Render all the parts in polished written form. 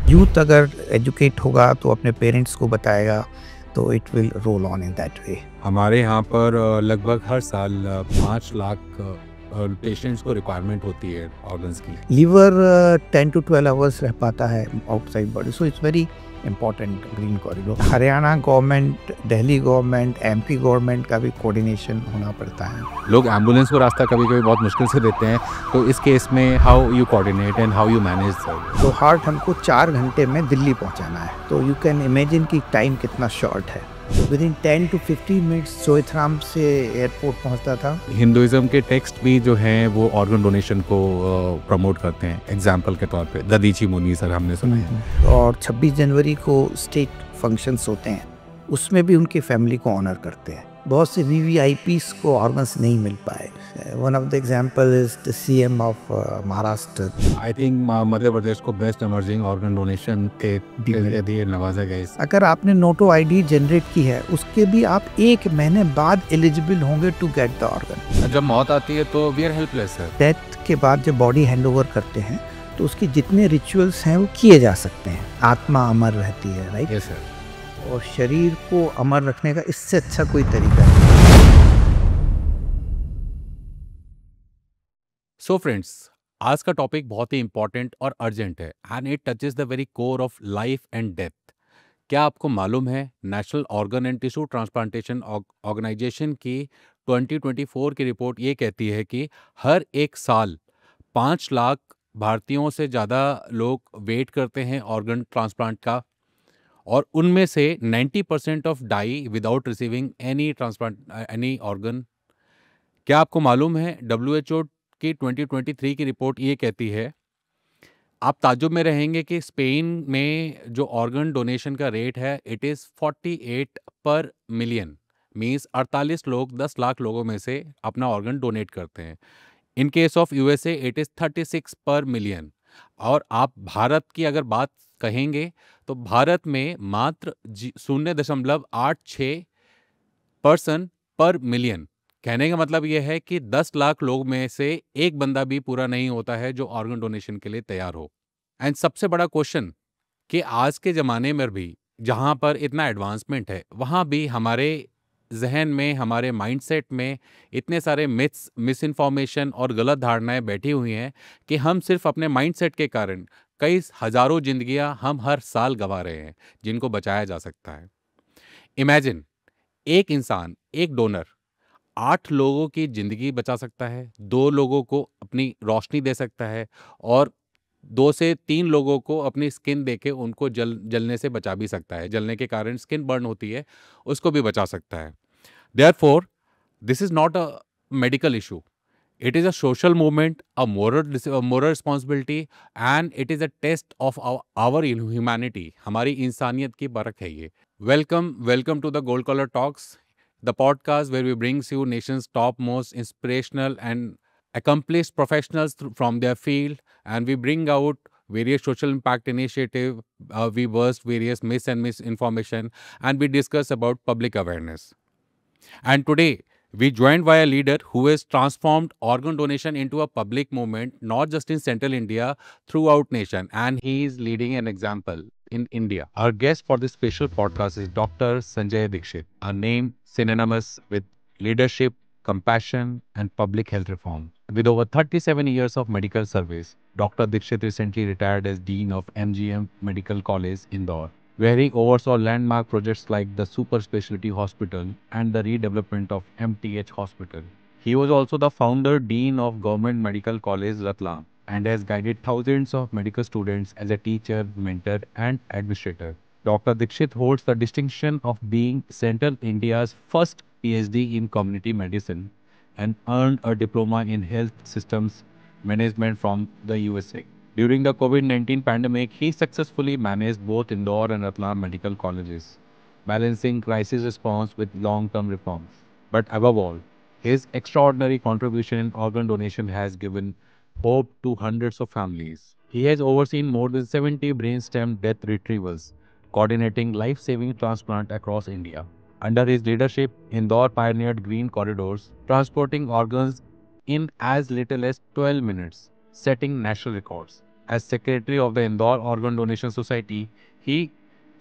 Youth अगर educate होगा तो अपने पेरेंट्स को बताएगा, तो it will roll on in that way. हमारे यहाँ पर लगभग हर साल 5 लाख पेशेंट्स को रिक्वायरमेंट होती है ऑर्गन्स की। लीवर 10 to 12 आवर्स रह पाता है outside body, so it's very important green corridor. Haryana government, Delhi government, MP government का भी कोऑर्डिनेशन होना पड़ता है। लोग एम्बुलेंस को रास्ता कभी कभी बहुत मुश्किल से देते हैं, तो इस केस में how you coordinate and how you manage sir? तो हार्ट हमको 4 घंटे में दिल्ली पहुंचाना है, तो यू कैन इमेजिन कि टाइम कितना शॉर्ट है। विद इन 10 to 15 मिनट्स सोइथराम से एयरपोर्ट पहुंचता था। हिंदुइज्म के टेक्स्ट भी जो हैं वो ऑर्गन डोनेशन को प्रमोट करते हैं। एग्जाम्पल के तौर पे ददीची मुनि सर हमने सुना है। और 26 जनवरी को स्टेट फंक्शंस होते हैं, उसमें भी उनकी फैमिली को ऑनर करते हैं। बहुत से वीवीआईपीस को ऑर्गन्स नहीं मिल पाए। One of the example is the CM of Maharashtra. I think Madhya Pradesh को बेस्ट इमर्जिंग ऑर्गन डोनेशन के दिए नवाजा गए। अगर आपने नोटो आईडी जनरेट की है, उसके भी आप 1 महीने बाद एलिजिबल होंगे टू गेट द ऑर्गन। जब मौत आती है तो वी आर हेल्पलेस है। डेथ के बाद जब बॉडी हैंडओवर करते हैं तो उसके जितने रिचुअल्स हैं वो किए जा सकते हैं। आत्मा अमर रहती है, राइट? Yes sir. और शरीर को अमर रखने का इससे अच्छा कोई तरीका नहीं। सो फ्रेंड्स, आज का टॉपिक बहुत ही इंपॉर्टेंट और अर्जेंट है and it touches the very core of life and death. क्या आपको मालूम है National Organ and Tissue Transplantation Organisation की 2024 की रिपोर्ट ये कहती है कि हर एक साल 5 लाख भारतीयों से ज़्यादा लोग वेट करते हैं ऑर्गन ट्रांसप्लांट का, और उनमें से 90% of die without receiving any transplant any organ. क्या आपको मालूम है WHO की 2023 की रिपोर्ट ये कहती है, आप ताज्जुब में रहेंगे कि स्पेन में जो ऑर्गन डोनेशन का रेट है इट इज़ 48 पर मिलियन, मीन्स 48 लोग 10 लाख लोगों में से अपना ऑर्गन डोनेट करते हैं। In case of USA it is 36 पर मिलियन। और आप भारत की अगर बात कहेंगे तो भारत में मात्र 0.86 पर्सन पर मिलियन। कहने का मतलब यह है कि 10 लाख लोग में से एक बंदा भी पूरा नहीं होता है जो ऑर्गन डोनेशन के लिए तैयार हो। एंड सबसे बड़ा क्वेश्चन कि आज के ज़माने में भी जहाँ पर इतना एडवांसमेंट है, वहाँ भी हमारे जहन में, हमारे माइंडसेट में इतने सारे मिथ्स, मिस इन्फॉर्मेशन और गलत धारणाएं बैठी हुई हैं कि हम सिर्फ अपने माइंडसेट के कारण कई हज़ारों जिंदगियां हम हर साल गंवा रहे हैं जिनको बचाया जा सकता है। इमेजिन, एक इंसान, एक डोनर 8 लोगों की ज़िंदगी बचा सकता है, 2 लोगों को अपनी रोशनी दे सकता है और 2 से 3 लोगों को अपनी स्किन देके उनको जलने से बचा भी सकता है। जलने के कारण स्किन बर्न होती है, उसको भी बचा सकता है। Therefore, this is not a medical issue. It is a social movement, a moral responsibility, and it is a test of our humanity. हमारी इंसानियत की परख है ये। Welcome to the Gold Collar Talks, the podcast where we brings you nation's top most inspirational and accomplished professionals from their field, and we bring out various social impact initiative, we burst various myths and misinformation, and we discuss about public awareness. And today, we joined by a leader who has transformed organ donation into a public movement, not just in central India, throughout nation. And he is leading an example in India. Our guest for this special podcast is Dr. Sanjay Dikshit, a name synonymous with leadership, compassion, and public health reform. With over 37 years of medical service, Dr. Dikshit recently retired as Dean of MGM Medical College, Indore, where he oversaw landmark projects like the Super Specialty Hospital and the redevelopment of MTH Hospital. He was also the founder Dean of Government Medical College, Ratlam, and has guided thousands of medical students as a teacher, mentor, and administrator. Dr. Dikshit holds the distinction of being Central India's first PhD in community medicine and earned a diploma in health systems management from the USA. During the COVID-19 pandemic, he successfully managed both Indore and Ratlam medical colleges, balancing crisis response with long-term reforms. But above all, his extraordinary contribution in organ donation has given hope to hundreds of families. He has overseen more than 70 brainstem death retrievals, coordinating life-saving transplant across India. Under his leadership, Indore pioneered green corridors, transporting organs in as little as 12 minutes, setting national records. as secretary of the Indore Organ Donation Society, he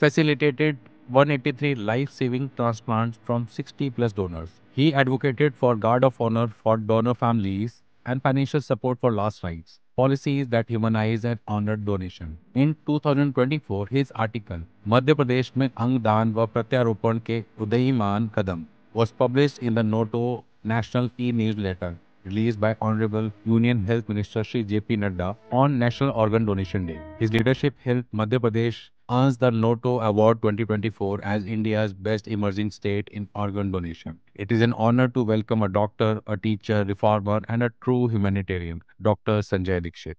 facilitated 183 life-saving transplants from 60 plus donors. He advocated for guard of honor for donor families and financial support for last rites, policies that humanize and honor donation. In 2024, his article Madhya Pradesh में अंग दान व प्रत्यारोपण के उदयीमान कदम was published in the Noto National e-newsletter released by Honorable Union Health Minister Shri J.P. Nadda on National Organ Donation Day. His leadership helped Madhya Pradesh earns the Noto Award 2024 as India's best emerging state in organ donation. It is an honor to welcome a doctor, a teacher, reformer, and a true humanitarian, Dr. Sanjay Dikshit.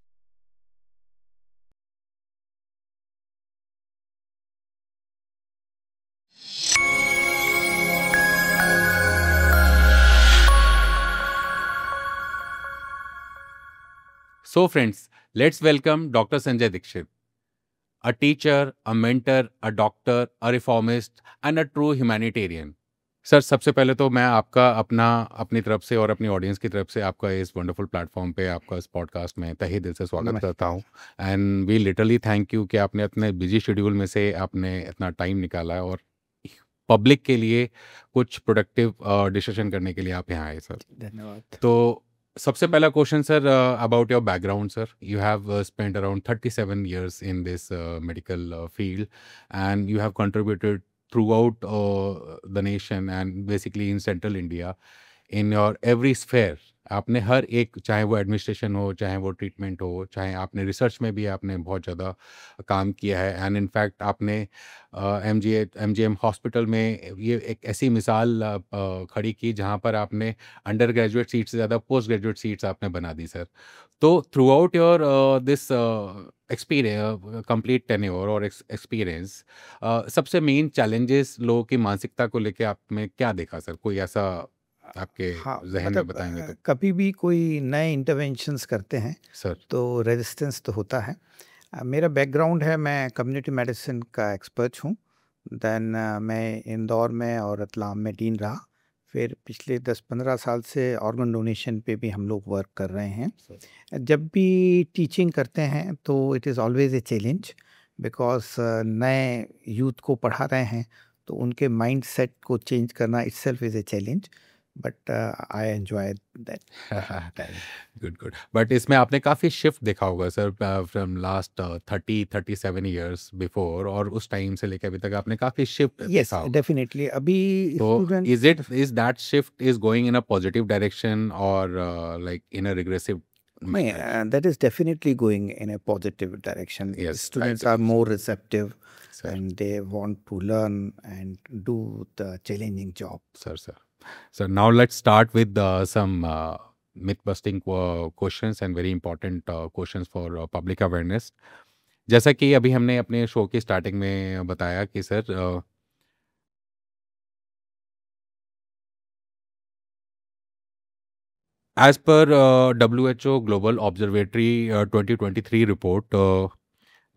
So friends, let's welcome Dr. Sanjay Dikshit, a teacher, a mentor, a doctor, a reformist and a true humanitarian. Sir सबसे पहले तो मैं आपका अपनी तरफ से और अपनी ऑडियंस की तरफ से आपका इस वंडरफुल प्लेटफॉर्म पे आपका इस पॉडकास्ट में तहे दिल से स्वागत करता हूँ and we literally thank you कि आपने अपने बिजी शेड्यूल में से आपने इतना टाइम निकाला है और पब्लिक के लिए कुछ प्रोडक्टिव डिसीजन करने के लिए आप यहाँ आए सर. धन्यवाद. तो सबसे पहला question sir about your background sir. You have spent around 37 years in this medical field and you have contributed throughout the nation and basically in central India in your every sphere. आपने हर एक, चाहे वो administration हो, चाहे वो treatment हो, चाहे आपने रिसर्च में भी आपने बहुत ज़्यादा काम किया है एंड इनफैक्ट आपने MGM हॉस्पिटल में ये एक ऐसी मिसाल खड़ी की जहाँ पर आपने अंडर ग्रेजुएट सीट से ज़्यादा पोस्ट ग्रेजुएट सीट्स आपने बना दी सर. तो through out your this experience complete tenure और एक्सपीरियंस सबसे मेन चैलेंजेस लोगों की मानसिकता को लेके आप में क्या देखा सर? कोई ऐसा आपके जहन में बताएंगे तो. कभी भी कोई नए इंटरवेंशंस करते हैं सर तो रेजिस्टेंस तो होता है. मेरा बैकग्राउंड है, मैं कम्युनिटी मेडिसिन का एक्सपर्ट हूँ. देन मैं इंदौर में और रतलाम में डीन रहा. फिर पिछले 10-15 साल से ऑर्गन डोनेशन पे भी हम लोग वर्क कर रहे हैं. जब भी टीचिंग करते हैं तो it is always a challenge because नए यूथ को पढ़ा रहे हैं तो उनके माइंड सेट को चेंज करना itself is a challenge. But I enjoy that. Good. But इसमें आपने काफ़ी शिफ्ट देखा होगा sir from last 37 years before और उस टाइम से लेकर अभी तक आपने काफ़ी शिफ्ट यस देखा होगा. डेफिनेटली. अभी तो student is that shift is going in a positive direction और like in a regressive? that is definitely going in a positive direction. Yes, Students right. are more receptive Sir. and they want to learn and do the challenging job. Sir, now let's start with some myth-busting questions and very important questions for public awareness. जैसा कि अभी हमने अपने show की starting में बताया कि sir as per WHO Global Observatory 2023 report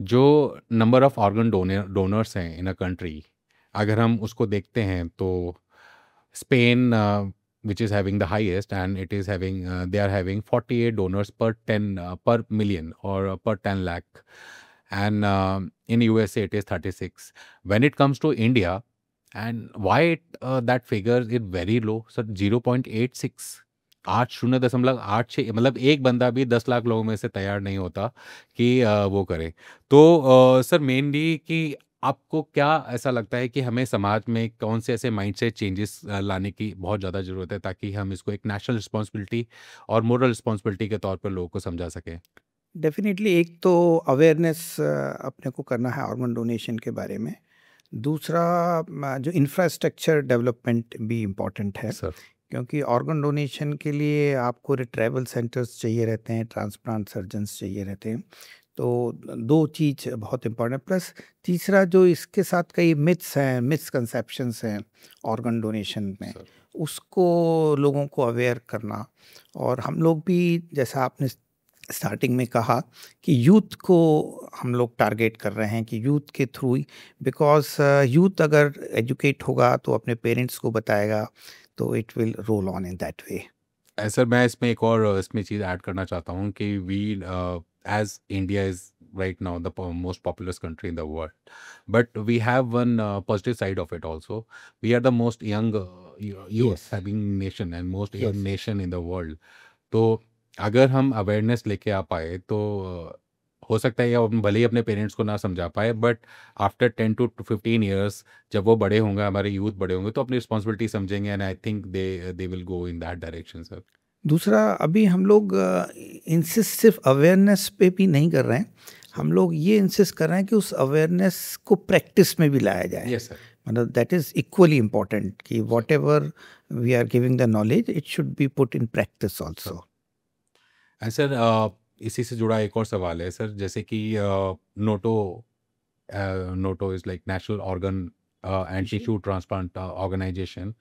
जो नंबर ऑफ ऑर्गन डोनर्स हैं इन अ कंट्री, अगर हम उसको देखते हैं तो Spain which is having the highest and it is having they are having 48 donors per 10 per million or per 10 lakh and in USA it is 36. When it comes to India and why that figure is very low sir, 0.86 8.86 मतलब एक बंदा भी 10 लाख लोगों में से तैयार नहीं होता कि वो करे. तो सर मेनली कि आपको क्या ऐसा लगता है कि हमें समाज में कौन से ऐसे माइंडसेट चेंजेस लाने की बहुत ज़्यादा ज़रूरत है ताकि हम इसको एक नेशनल रिस्पॉन्सिबिलिटी और मोरल रिस्पॉन्सिबिलिटी के तौर पर लोगों को समझा सकें? डेफिनेटली एक तो अवेयरनेस अपने को करना है ऑर्गन डोनेशन के बारे में. दूसरा जो इंफ्रास्ट्रक्चर डेवलपमेंट भी इम्पॉर्टेंट है सर क्योंकि ऑर्गन डोनेशन के लिए आपको रिट्राइवल सेंटर्स चाहिए रहते हैं, ट्रांसप्लांट सर्जन्स चाहिए रहते हैं. तो दो चीज़ बहुत इम्पॉर्टेंट. प्लस तीसरा जो इसके साथ कई मिथ्स हैं, मिसकंसेप्शंस हैं ऑर्गन डोनेशन में, उसको लोगों को अवेयर करना. और हम लोग भी जैसा आपने स्टार्टिंग में कहा कि यूथ को हम लोग टारगेट कर रहे हैं कि यूथ के थ्रू ही, बिकॉज यूथ अगर एजुकेट होगा तो अपने पेरेंट्स को बताएगा तो it will roll on in that way. Sir मैं इसमें एक और इसमें चीज़ ऐड करना चाहता हूँ कि we as India is right now the most populous country in the world. But we have one positive side of it also. We are the most young youth Yes. having nation and most Yes. young nation in the world. तो अगर हम awareness लेके आ पाए तो हो सकता है हम भले ही अपने पेरेंट्स को ना समझा पाए, बट आफ्टर 10 to 15 years जब वो बड़े होंगे, हमारे यूथ बड़े होंगे, तो अपनी रिस्पॉन्सिबिलिटी समझेंगे, and I think they will go in that direction sir. दूसरा, अभी हम लोग इंसिस्ट सिर्फ अवेयरनेस पे भी नहीं कर रहे हैं, हम लोग ये इंसिस्ट कर रहे हैं कि उस अवेयरनेस को प्रैक्टिस में भी लाया जाए. Yes sir. मतलब दैट इज़ इक्वली इम्पोर्टेंट कि whatever we are giving the knowledge it should be put in practice also. And sir इसी से जुड़ा एक और सवाल है सर, जैसे कि NOTTO is like National Organ and Tissue Transplant Organisation.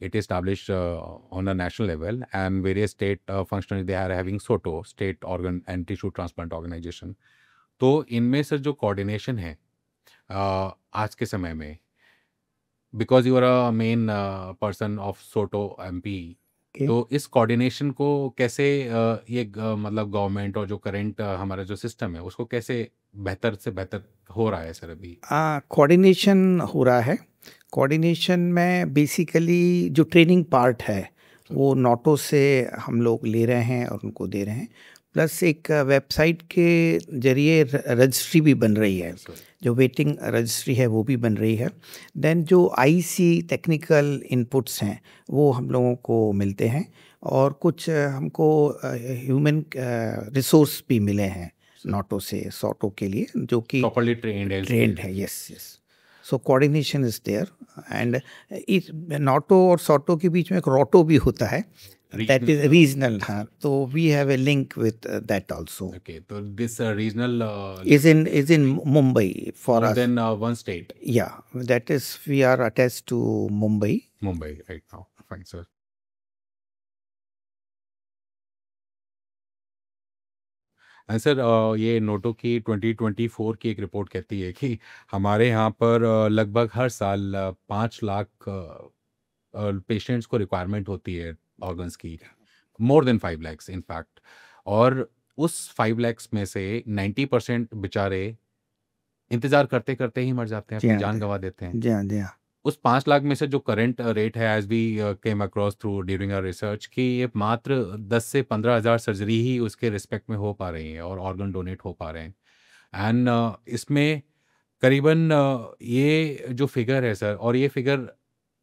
It is established on a national level, and various state functionaries they are having SOTO, State Organ and Tissue Transplant Organization. तो इनमें sir जो coordination है आज के समय में, because you are a main person of SOTTO MP, तो इस कोऑर्डिनेशन को कैसे ये मतलब गवर्नमेंट और जो करंट हमारा जो सिस्टम है उसको कैसे बेहतर से बेहतर हो रहा है सर अभी? कोऑर्डिनेशन हो रहा है. कोऑर्डिनेशन में बेसिकली जो ट्रेनिंग पार्ट है वो नोटो से हम लोग ले रहे हैं और उनको दे रहे हैं. प्लस एक वेबसाइट के जरिए रजिस्ट्री भी बन रही है, जो वेटिंग रजिस्ट्री है वो भी बन रही है. देन जो आईसी टेक्निकल इनपुट्स हैं वो हम लोगों को मिलते हैं, और कुछ हमको ह्यूमन रिसोर्स भी मिले हैं नोटो से सोटो के लिए, जो कि प्रॉपर्ली ट्रेंड है. Yes yes. So coordination is there, and इस नोटो और सोटो के बीच में एक रोटो भी होता है, दैट इज रीजनल. हाँ, तो we have a link with that also. Okay, तो this regional is in Mumbai for us. Then one state. Yeah, that is, we are attached to Mumbai right now. Fine sir. Sir ये Noto की 2024 की एक report कहती है कि हमारे यहाँ पर लगभग हर साल 5 लाख पेशेंट्स को रिक्वायरमेंट होती है ऑर्गन्स की, more than 5 lakhs in fact. और उस 5 lakhs में से 90% बेचारे इंतजार करते करते ही मर जाते हैं, अपनी जान गंवा देते हैं. जी हाँ जी हाँ. उस 5 लाख में से जो करंट रेट है, as we came across through during our research, कि ये मात्र 10 से 15 हज़ार सर्जरी ही उसके रिस्पेक्ट में हो पा रही है और ऑर्गन डोनेट हो पा रहे हैं. एंड इसमें करीबन ये जो फिगर है सर, और ये फिगर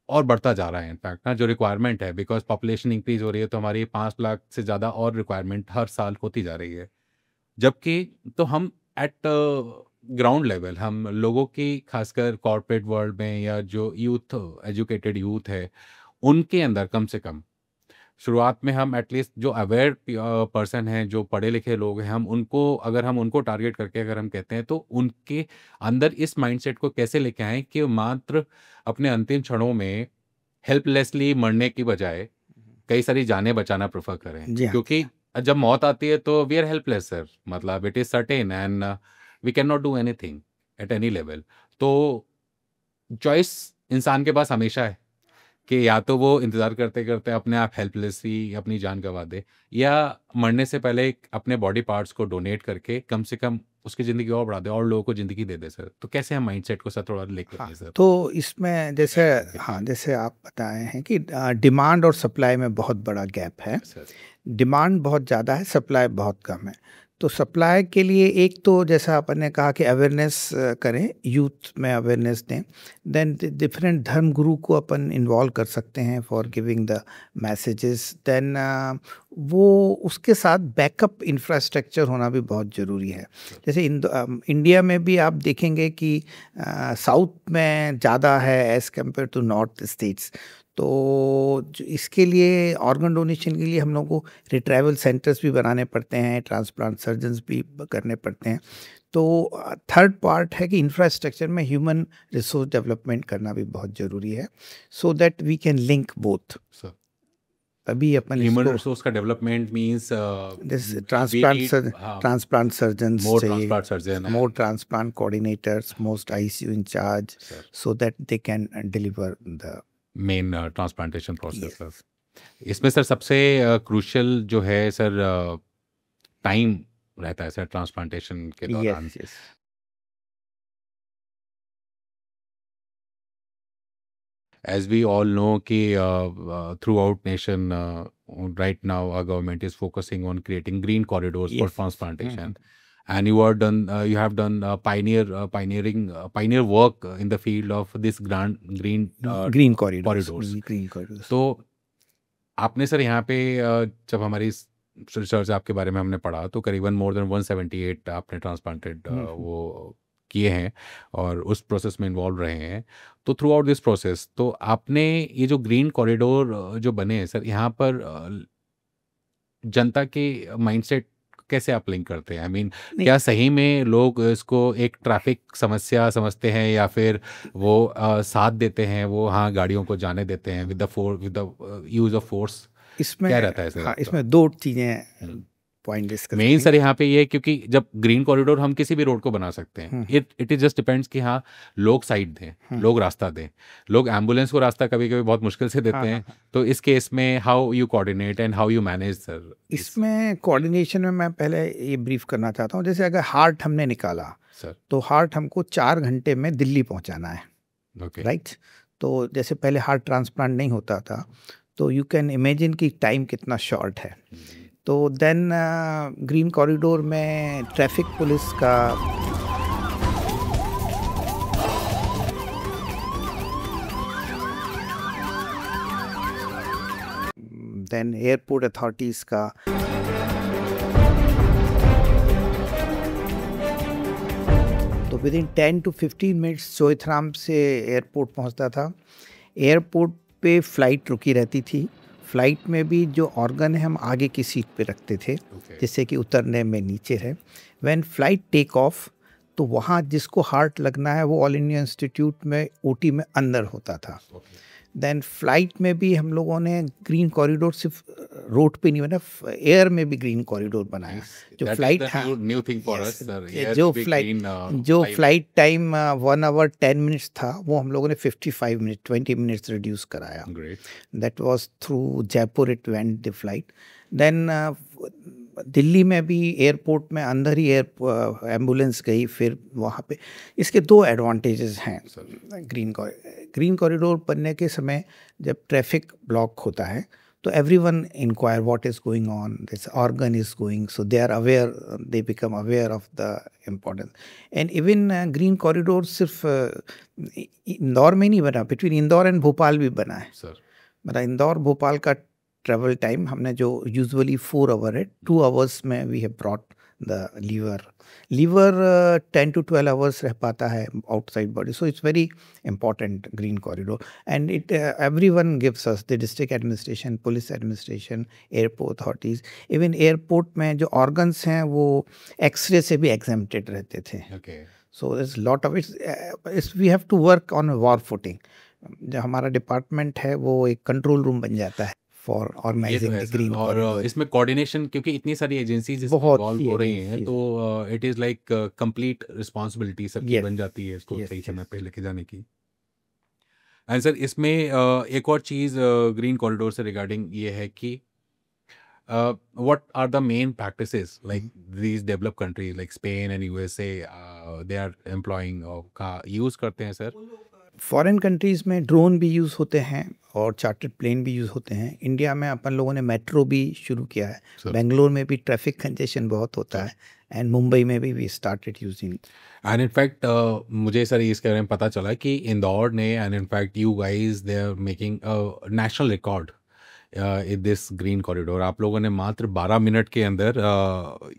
और बढ़ता जा रहा है इनफैक्ट ना, जो रिक्वायरमेंट है, बिकॉज पॉपुलेशन इंक्रीज हो रही है, तो हमारी 5 लाख से ज़्यादा और रिक्वायरमेंट हर साल होती जा रही है. जबकि तो हम एट ग्राउंड लेवल, हम लोगों की, खासकर कॉर्पोरेट वर्ल्ड में या जो यूथ, एजुकेटेड यूथ है, उनके अंदर कम से कम शुरुआत में हम एटलीस्ट जो अवेयर पर्सन हैं, जो पढ़े लिखे लोग हैं, हम उनको, अगर हम उनको टारगेट करके अगर हम कहते हैं, तो उनके अंदर इस माइंडसेट को कैसे लेके आएँ कि मात्र अपने अंतिम क्षणों में हेल्पलेसली मरने की बजाय कई सारी जानें बचाना प्रेफर करें. क्योंकि जब मौत आती है तो वी आर हेल्पलेस सर, मतलब it is certain and we can not do anything at any level. तो चॉइस इंसान के पास हमेशा है कि या तो वो इंतज़ार करते करते अपने आप हेल्पलेसली अपनी जान गंवा दे, या मरने से पहले अपने बॉडी पार्ट्स को डोनेट करके कम से कम उसकी ज़िंदगी और बढ़ा दे और लोगों को ज़िंदगी दे दे सर. तो कैसे हम माइंडसेट को सर थोड़ा लेकर आए सर? तो इसमें जैसे, हाँ, जैसे आप बताए हैं कि डिमांड और सप्लाई में बहुत बड़ा गैप है. डिमांड बहुत ज़्यादा है, सप्लाई बहुत कम है. तो सप्लाई के लिए एक तो जैसा अपन ने कहा कि अवेयरनेस करें, यूथ में अवेयरनेस दें. देन डिफरेंट धर्म गुरु को अपन इन्वॉल्व कर सकते हैं फॉर गिविंग द मैसेजेस. देन वो उसके साथ बैकअप इंफ्रास्ट्रक्चर होना भी बहुत ज़रूरी है. जैसे इंडिया में भी आप देखेंगे कि साउथ में ज़्यादा है as compare to north states. तो इसके लिए, ऑर्गन डोनेशन के लिए हम लोगों को रिट्राइवल सेंटर्स भी बनाने पड़ते हैं, ट्रांसप्लांट सर्जन्स भी करने पड़ते हैं. तो थर्ड पार्ट है कि इंफ्रास्ट्रक्चर में ह्यूमन रिसोर्स डेवलपमेंट करना भी बहुत ज़रूरी है, so that we can link both. तभी अपन ह्यूमन रिसोर्स का development means transplant surgeons, more transplant coordinators, most ICU incharge, so that they can deliver the main transplantation process. इसमें सर सबसे क्रूशियल जो है सर टाइम रहता है sir transplantation के दौरान? Yes yes. As we all know कि throughout nation right now our government is focusing on creating green corridors for Yes. transplantation, and you have done pioneer work in the field of this green green corridors, corridors. Green corridors. तो आपने sir यहाँ पे जब हमारी research आपके बारे में हमने पढ़ा तो करीबन मोर देन 178 आपने ट्रांसप्लांटेड वो किए हैं और उस प्रोसेस में इन्वॉल्व रहे हैं। तो थ्रू आउट दिस प्रोसेस तो आपने ये जो ग्रीन कॉरिडोर जो बने हैं सर, यहाँ पर जनता के माइंडसेट कैसे आप लिंक करते हैं? आई मीन क्या सही में लोग इसको एक ट्रैफिक समस्या समझते हैं या फिर वो साथ देते हैं, वो हाँ गाड़ियों को जाने देते हैं with the use of force? इसमें क्या रहता है सर? हाँ, इसमें दो चीज़ें पॉइंट डिस्कस मेन सर यहाँ पे ये है क्योंकि जब ग्रीन कॉरिडोर हम किसी भी रोड को बना सकते हैं, इट इज जस्ट डिपेंड्स कि हाँ लोग साइड दें, लोग रास्ता दें। लोग एम्बुलेंस को रास्ता कभी कभी बहुत मुश्किल से देते हैं। तो इस केस में how you coordinate and how you manage sir? इसमें कोऑर्डिनेशन में मैं पहले ये ब्रीफ करना चाहता हूँ। जैसे अगर हार्ट हमने निकाला सर, तो हार्ट हमको 4 घंटे में दिल्ली पहुँचाना है, ओके राइट? तो जैसे पहले हार्ट ट्रांसप्लांट नहीं होता था, तो यू कैन इमेजिन कि टाइम कितना शॉर्ट है। तो देन ग्रीन कॉरिडोर में ट्रैफिक पुलिस का देन एयरपोर्ट अथॉरिटीज़ का तो with in 10 to 15 minutes Choithram से एयरपोर्ट पहुंचता था। एयरपोर्ट पे फ़्लाइट रुकी रहती थी। फ़्लाइट में भी जो ऑर्गन है हम आगे की सीट पे रखते थे, जिससे कि उतरने में नीचे रहे। व्हेन फ़्लाइट टेक ऑफ तो वहाँ जिसको हार्ट लगना है वो ऑल इंडिया इंस्टीट्यूट में ओटी में अंदर होता था। देन फ्लाइट में भी हम लोगों ने ग्रीन कॉरिडोर सिर्फ रोड पे नहीं बना, एयर में भी ग्रीन कॉरिडोर बनाया। जो फ्लाइट जो फ्लाइट टाइम 1 hour 10 minutes था वो हम लोगों ने 55 मिनट 20 मिनट्स रिड्यूस कराया। That was through Jaipur it went the flight. Then Delhi में भी एयरपोर्ट में अंदर ही एम्बुलेंस गई, फिर वहाँ पे इसके 2 एडवांटेजेस हैं ग्रीन कॉरिडोर बनने के समय। जब ट्रैफिक ब्लॉक होता है तो everyone enquire what is going on, this organ is going, so they are aware, they become aware of the importance. And even green corridor सिर्फ इंदौर में नहीं बना, बिटवीन इंदौर एंड भोपाल भी बना है सर। मतलब इंदौर भोपाल का ट्रेवल टाइम हमने जो यूजुअली 4 hour है, 2 hours में we have brought the liver 10 to 12 hours रह पाता है outside body. So it's very important green corridor and it everyone gives us, the district administration, police administration, airport authorities. Even airport में जो organs हैं वो x ray से भी exempted रहते थे। So it's lot of it's we have to work on war footing. जो हमारा डिपार्टमेंट है वो एक कंट्रोल रूम बन जाता है for organising the green corridor. और इसमें कोऑर्डिनेशन, क्योंकि इतनी सारी एजेंसीज इन्वॉल्व हो रही हैं, तो it is like complete responsibility सबकी बन जाती है इसको सही समय पे लेके जाने की। एंड सर इसमें एक और चीज़ ग्रीन कॉरिडोर से रिगार्डिंग ये है कि what are the main practices like these developed countries like Spain and USA they are employing का यूज़ करते हैं सर? फॉरेन कंट्रीज़ में ड्रोन भी यूज़ होते हैं और चार्टर्ड प्लेन भी यूज़ होते हैं। इंडिया में अपन लोगों ने मेट्रो भी शुरू किया है। बेंगलोर में भी ट्रैफिक कंजेशन बहुत होता है एंड मुंबई में भी we started using. And in fact मुझे सर इसके बारे में पता चला कि इंदौर ने and in fact you guys they are making national record in this green corridor. आप लोगों ने मात्र 12 मिनट के अंदर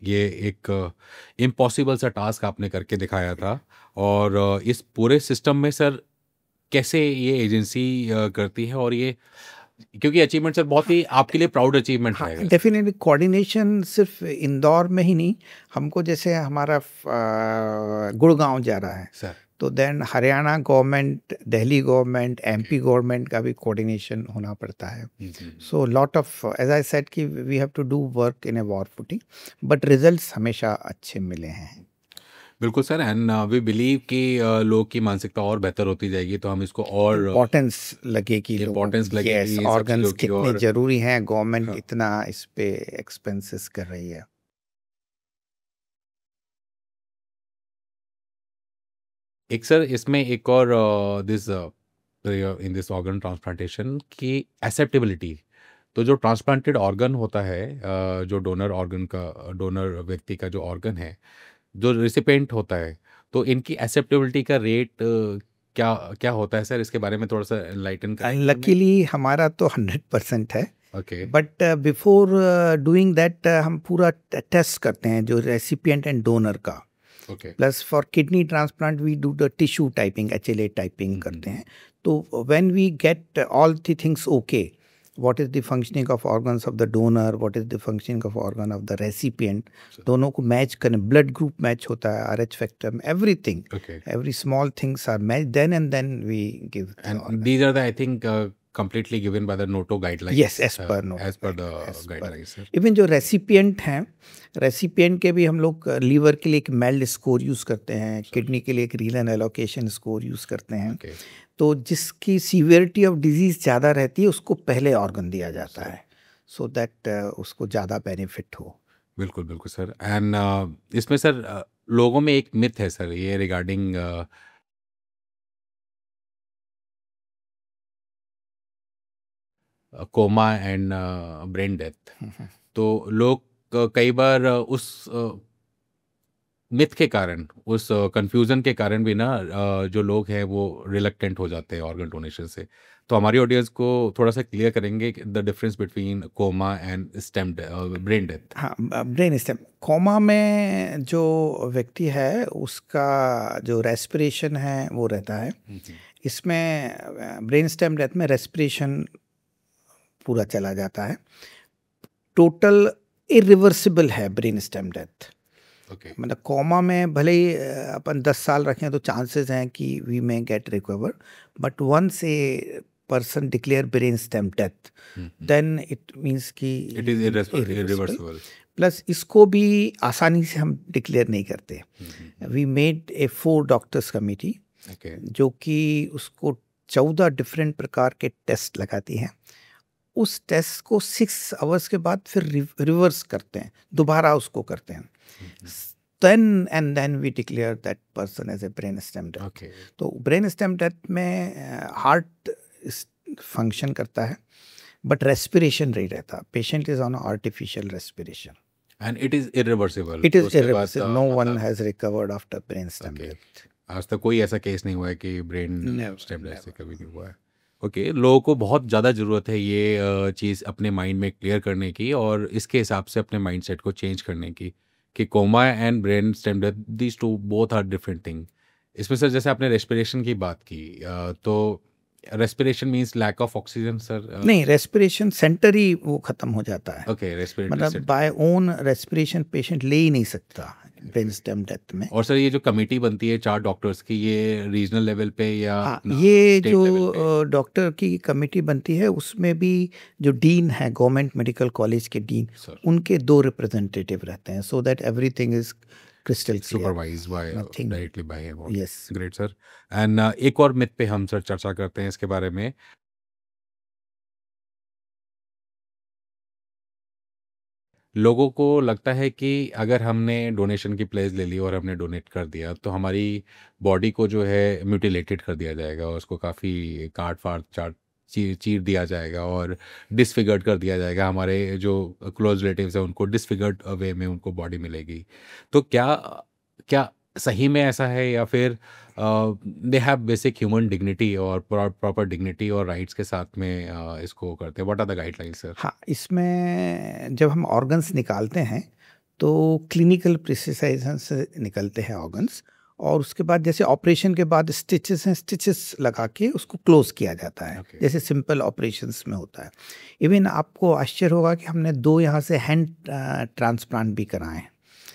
ये एक इम्पॉसिबल सा टास्क आपने करके दिखाया था। और इस पूरे सिस्टम में सर कैसे ये एजेंसी करती है, और ये क्योंकि अचीवमेंट सर बहुत ही आपके लिए प्राउड अचीवमेंट है। डेफिनेटली कोऑर्डिनेशन सिर्फ इंदौर में ही नहीं, हमको जैसे हमारा गुड़गांव जा रहा है सर, तो then Haryana government, Delhi government, MP government का भी कोऑर्डिनेशन होना पड़ता है। So lot of, as I said कि we have to do work in a war footing, but results हमेशा अच्छे मिले हैं। बिल्कुल सर, एंड वी बिलीव कि लोग की मानसिकता और बेहतर होती जाएगी तो हम इसको और इम्पोर्टेंस लगेगी, ऑर्गन्स कितने जरूरी हैं, गवर्नमेंट इतना इस पे एक्सपेंसेस कर रही है। एक सर इसमें एक और this in this organ transplantation की एक्सेप्टेबिलिटी, तो जो ट्रांसप्लांटेड ऑर्गन होता है, जो डोनर व्यक्ति का जो ऑर्गन है, जो रिसिपेंट होता है, तो इनकी एक्सेप्टेबिलिटी का रेट क्या क्या होता है सर? इसके बारे में थोड़ा सा एनलाइटन करें। लकीली हमारा तो 100% है, okay, but before doing that हम पूरा टेस्ट करते हैं जो रेसिपिएंट एंड डोनर का। Okay, plus for kidney transplant we do the tissue typing, HLA typing करते हैं। तो when we get all the things okay, what is the functioning of organs of the donor, what is the functioning of organ of the recipient, दोनों को match करें, blood group match होता है, RH factor, everything, every small things are matched, then and then we give the and organ. these are the, I think, completely given by the NOTO guidelines. Yes, as per NOTO, as per the guidelines, sir. Even जो recipient हैं, recipient के भी हम लोग liver के लिए एक meld score use करते हैं, किडनी के लिए एक रीनल एलोकेशन स्कोर यूज़ करते हैं। तो जिसकी सीवियरिटी ऑफ डिजीज़ ज़्यादा रहती है उसको पहले ऑर्गन दिया जाता है, सो दैट उसको ज़्यादा बेनिफिट हो। बिल्कुल बिल्कुल सर। एंड इसमें सर लोगों में एक मिथ है सर ये regarding coma and brain death. तो लोग कई बार उस मिथ के कारण, उस कंफ्यूजन के कारण भी ना जो लोग हैं वो रिलक्टेंट हो जाते हैं ऑर्गन डोनेशन से। तो हमारी ऑडियंस को थोड़ा सा क्लियर करेंगे the difference between coma and brain death. हाँ, ब्रेन स्टेम, कोमा में जो व्यक्ति है उसका जो रेस्पिरेशन है वो रहता है। इसमें ब्रेन स्टेम डेथ में रेस्पिरेशन पूरा चला जाता है। टोटल इरिवर्सिबल है ब्रेन स्टेम डेथ। मतलब कोमा में भले ही अपन 10 साल रखें तो चांसेस हैं कि we may get recover, but once a person declare brain stem death, then it means कि it is irreversible. प्लस इसको भी आसानी से हम डिक्लेयर नहीं करते। We made a 4 doctors committee जो कि उसको 14 डिफरेंट प्रकार के टेस्ट लगाती हैं। उस टेस्ट को 6 आवर्स के बाद फिर रिवर्स करते हैं, दोबारा उसको करते हैं। then we declare that person as a brain stem death. तो ब्रेन स्टेम डेथ में हार्ट फंक्शन करता है बट रेस्पिरेशन नहीं रहता। Patient is on artificial respiration and it is irreversible. It is irreversible, no one has recovered after brain stem death. आज तक कोई ऐसा केस नहीं हुआ है कि ब्रेन स्टेम डेथ से कभी नहीं हुआ है। ओके, लोगों को बहुत ज़्यादा ज़रूरत है ये चीज़ अपने माइंड में क्लियर करने की और इसके हिसाब से अपने माइंडसेट को चेंज करने की कि coma and brain stem death, these two both are different thing. इसमें सर जैसे आपने रेस्पिरेशन की बात की, तो respiration means lack of oxygen sir? नहीं, रेस्पिरेशन सेंटर ही वो खत्म हो जाता है। ओके, रेस्पिरेटरी मतलब बाय ओन रेस्पिरेशन पेशेंट ले ही नहीं सकता ब्रेन स्टेम डेथ में। और सर ये जो कमेटी बनती है 4 डॉक्टर्स की, ये रीजनल लेवल पे या ये जो डॉक्टर की कमेटी बनती है उसमें भी जो डीन है गवर्नमेंट मेडिकल कॉलेज के डीन, उनके 2 रिप्रेजेंटेटिव रहते हैं, so that everything is crystal clear, supervised by directly by him. Yes, great sir. And एक और मिथ पे हम सर चर्चा करते हैं इसके बारे में। लोगों को लगता है कि अगर हमने डोनेशन की प्लेस ले ली और हमने डोनेट कर दिया तो हमारी बॉडी को जो है म्यूटिलेटेड कर दिया जाएगा और उसको काफ़ी काट फाड़ चीर दिया जाएगा और डिसफिगर्ड कर दिया जाएगा। हमारे जो क्लोज रिलेटिव्स हैं उनको डिसफिगर्ड वे में उनको बॉडी मिलेगी। तो क्या सही में ऐसा है या फिर they have basic human dignity और प्रॉपर डिग्निटी और राइट्स के साथ में इसको करते हैं? What are the guidelines sir? हाँ, इसमें जब हम ऑर्गन्स निकालते हैं तो क्लिनिकल प्रिसिसाइजेशन से निकलते हैं ऑर्गन्स, और उसके बाद जैसे ऑपरेशन के बाद स्टिचेस हैं, स्टिचेस लगा के उसको क्लोज किया जाता है, जैसे सिंपल ऑपरेशंस में होता है। इवन आपको आश्चर्य होगा कि हमने 2 यहाँ से हैंड ट्रांसप्लांट भी कराए हैं।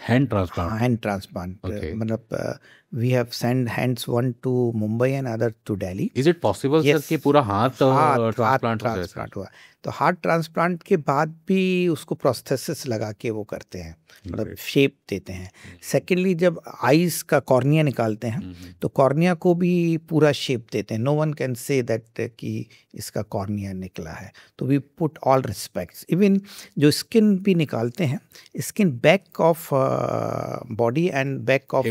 Hand transplant? हैंड ट्रांसप्लांट, मतलब we have send hands, one to Mumbai and other to Delhi. Is it possible sir कि पूरा हाथ ट्रांसप्लांट हुआ? तो हार्ट ट्रांसप्लांट के बाद भी उसको प्रोस्थेसिस लगा के वो करते हैं, मतलब शेप देते हैं। सेकेंडली जब आईज का कॉर्निया निकालते हैं तो कॉर्निया को भी पूरा शेप देते हैं। No one can say that कि इसका कॉर्निया निकला है। तो we put all respects. Even जो स्किन भी निकालते हैं, skin back of body and back of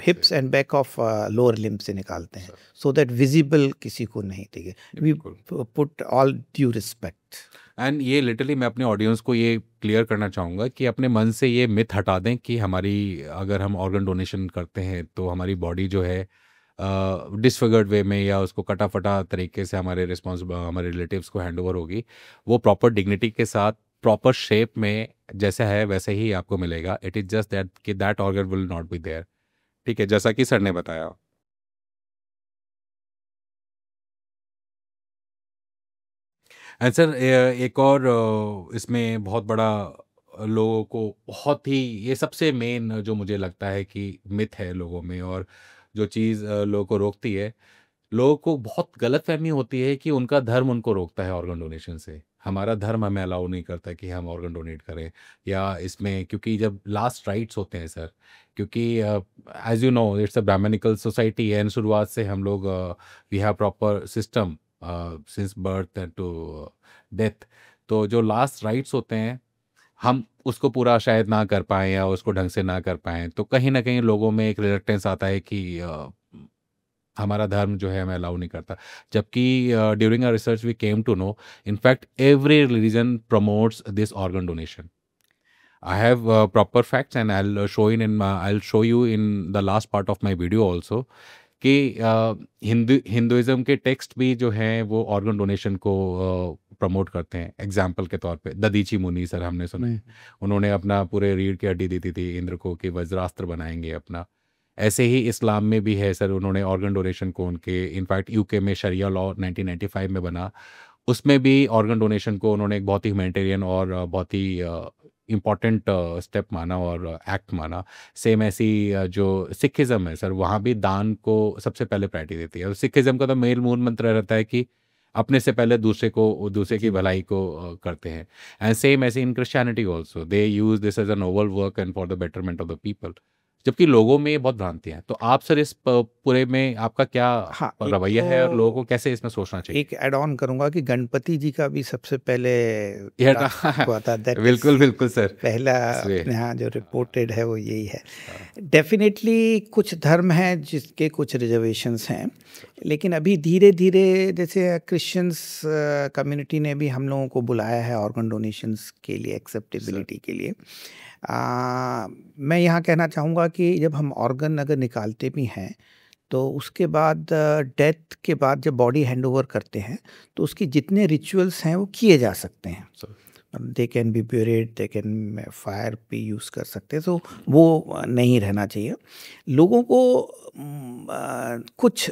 hips and back of lower limb से निकालते हैं, सो दैट विजिबल किसी को नहीं दिखे। We put all due respect. And ये लिटरली मैं अपने ऑडियंस को ये क्लियर करना चाहूँगा कि अपने मन से ये मिथ हटा दें कि हमारी, अगर हम ऑर्गन डोनेशन करते हैं तो हमारी बॉडी जो है डिसफिगर्ड वे में या उसको कटा फटा तरीके से हमारे रिलेटिव्स को हैंड ओवर होगी। वो प्रॉपर डिग्निटी के साथ, प्रॉपर शेप में जैसा है वैसे ही आपको मिलेगा। इट इज़ जस्ट दैट कि that organ will not be there. ठीक है, जैसा कि सर ने बताया। एंड सर एक और इसमें बहुत बड़ा लोगों को बहुत ही, ये सबसे मेन जो मुझे लगता है कि मिथ है लोगों में, और जो चीज़ लोगों को रोकती है, लोगों को बहुत गलतफहमी होती है कि उनका धर्म उनको रोकता है ऑर्गन डोनेशन से। हमारा धर्म हमें अलाउ नहीं करता कि हम ऑर्गन डोनेट करें या इसमें, क्योंकि जब लास्ट राइट्स होते हैं सर, क्योंकि as you know it's a brahmanical society and शुरुआत से हम लोग we have proper system since birth to death. तो जो लास्ट राइट्स होते हैं हम उसको पूरा शायद ना कर पाएँ या उसको ढंग से ना कर पाएँ, तो कहीं न कहीं लोगों में एक रिलक्टेंस आता है कि हमारा धर्म जो है हमें अलाउ नहीं करता। जबकि during our research we came to know in fact every religion promotes this organ donation. I have proper facts and I'll show you in the last part of my video also कि Hinduism के text भी जो हैं वो organ donation को promote करते हैं। Example के तौर पे ददीची मुनि सर हमने सुना है, उन्होंने अपना पूरे रीढ़ की हड्डी दी थी इंद्र को कि वज्रास्त्र बनाएंगे अपना। ऐसे ही इस्लाम में भी है सर, उन्होंने ऑर्गन डोनेशन को उनके, इनफैक्ट यूके में शरिया लॉ 1995 में बना, उसमें भी ऑर्गन डोनेशन को उन्होंने एक बहुत ही ह्यूमैनिटेरियन और बहुत ही इम्पॉर्टेंट स्टेप माना और एक्ट माना। सेम ऐसी जो सिखिज़्म है सर, वहाँ भी दान को सबसे पहले प्रायोरिटी देती है। और सिखिज़्म का तो मेन मूल मंत्र रहता है कि अपने से पहले दूसरे की भलाई को करते हैं। एंड सेम ऐसे in Christianity also they use this as a noble work and for the betterment of the people. जबकि लोगों में ये बहुत भ्रांतियाँ हैं। तो आप सर इस पूरे में आपका क्या रवैया है और लोगों को कैसे इसमें सोचना चाहिए? एक ऐड ऑन करूंगा कि गणपति जी का भी सबसे पहले हुआ था। बिल्कुल बिल्कुल सर, पहला अपने यहाँ जो रिपोर्टेड है वो यही है। डेफिनेटली कुछ धर्म हैं जिसके कुछ रिजर्वेशंस हैं, लेकिन अभी धीरे धीरे जैसे क्रिश्चियंस कम्युनिटी ने भी हम लोगों को बुलाया है ऑर्गन डोनेशंस के लिए, एक्सेप्टेबिलिटी के लिए। मैं यहाँ कहना चाहूँगा कि जब हम ऑर्गन अगर निकालते भी हैं तो उसके बाद डेथ के बाद जब बॉडी हैंड ओवर करते हैं तो उसकी जितने रिचुअल्स हैं वो किए जा सकते हैं। They can be buried, they can fire भी यूज़ कर सकते हैं, तो वो नहीं रहना चाहिए। लोगों को कुछ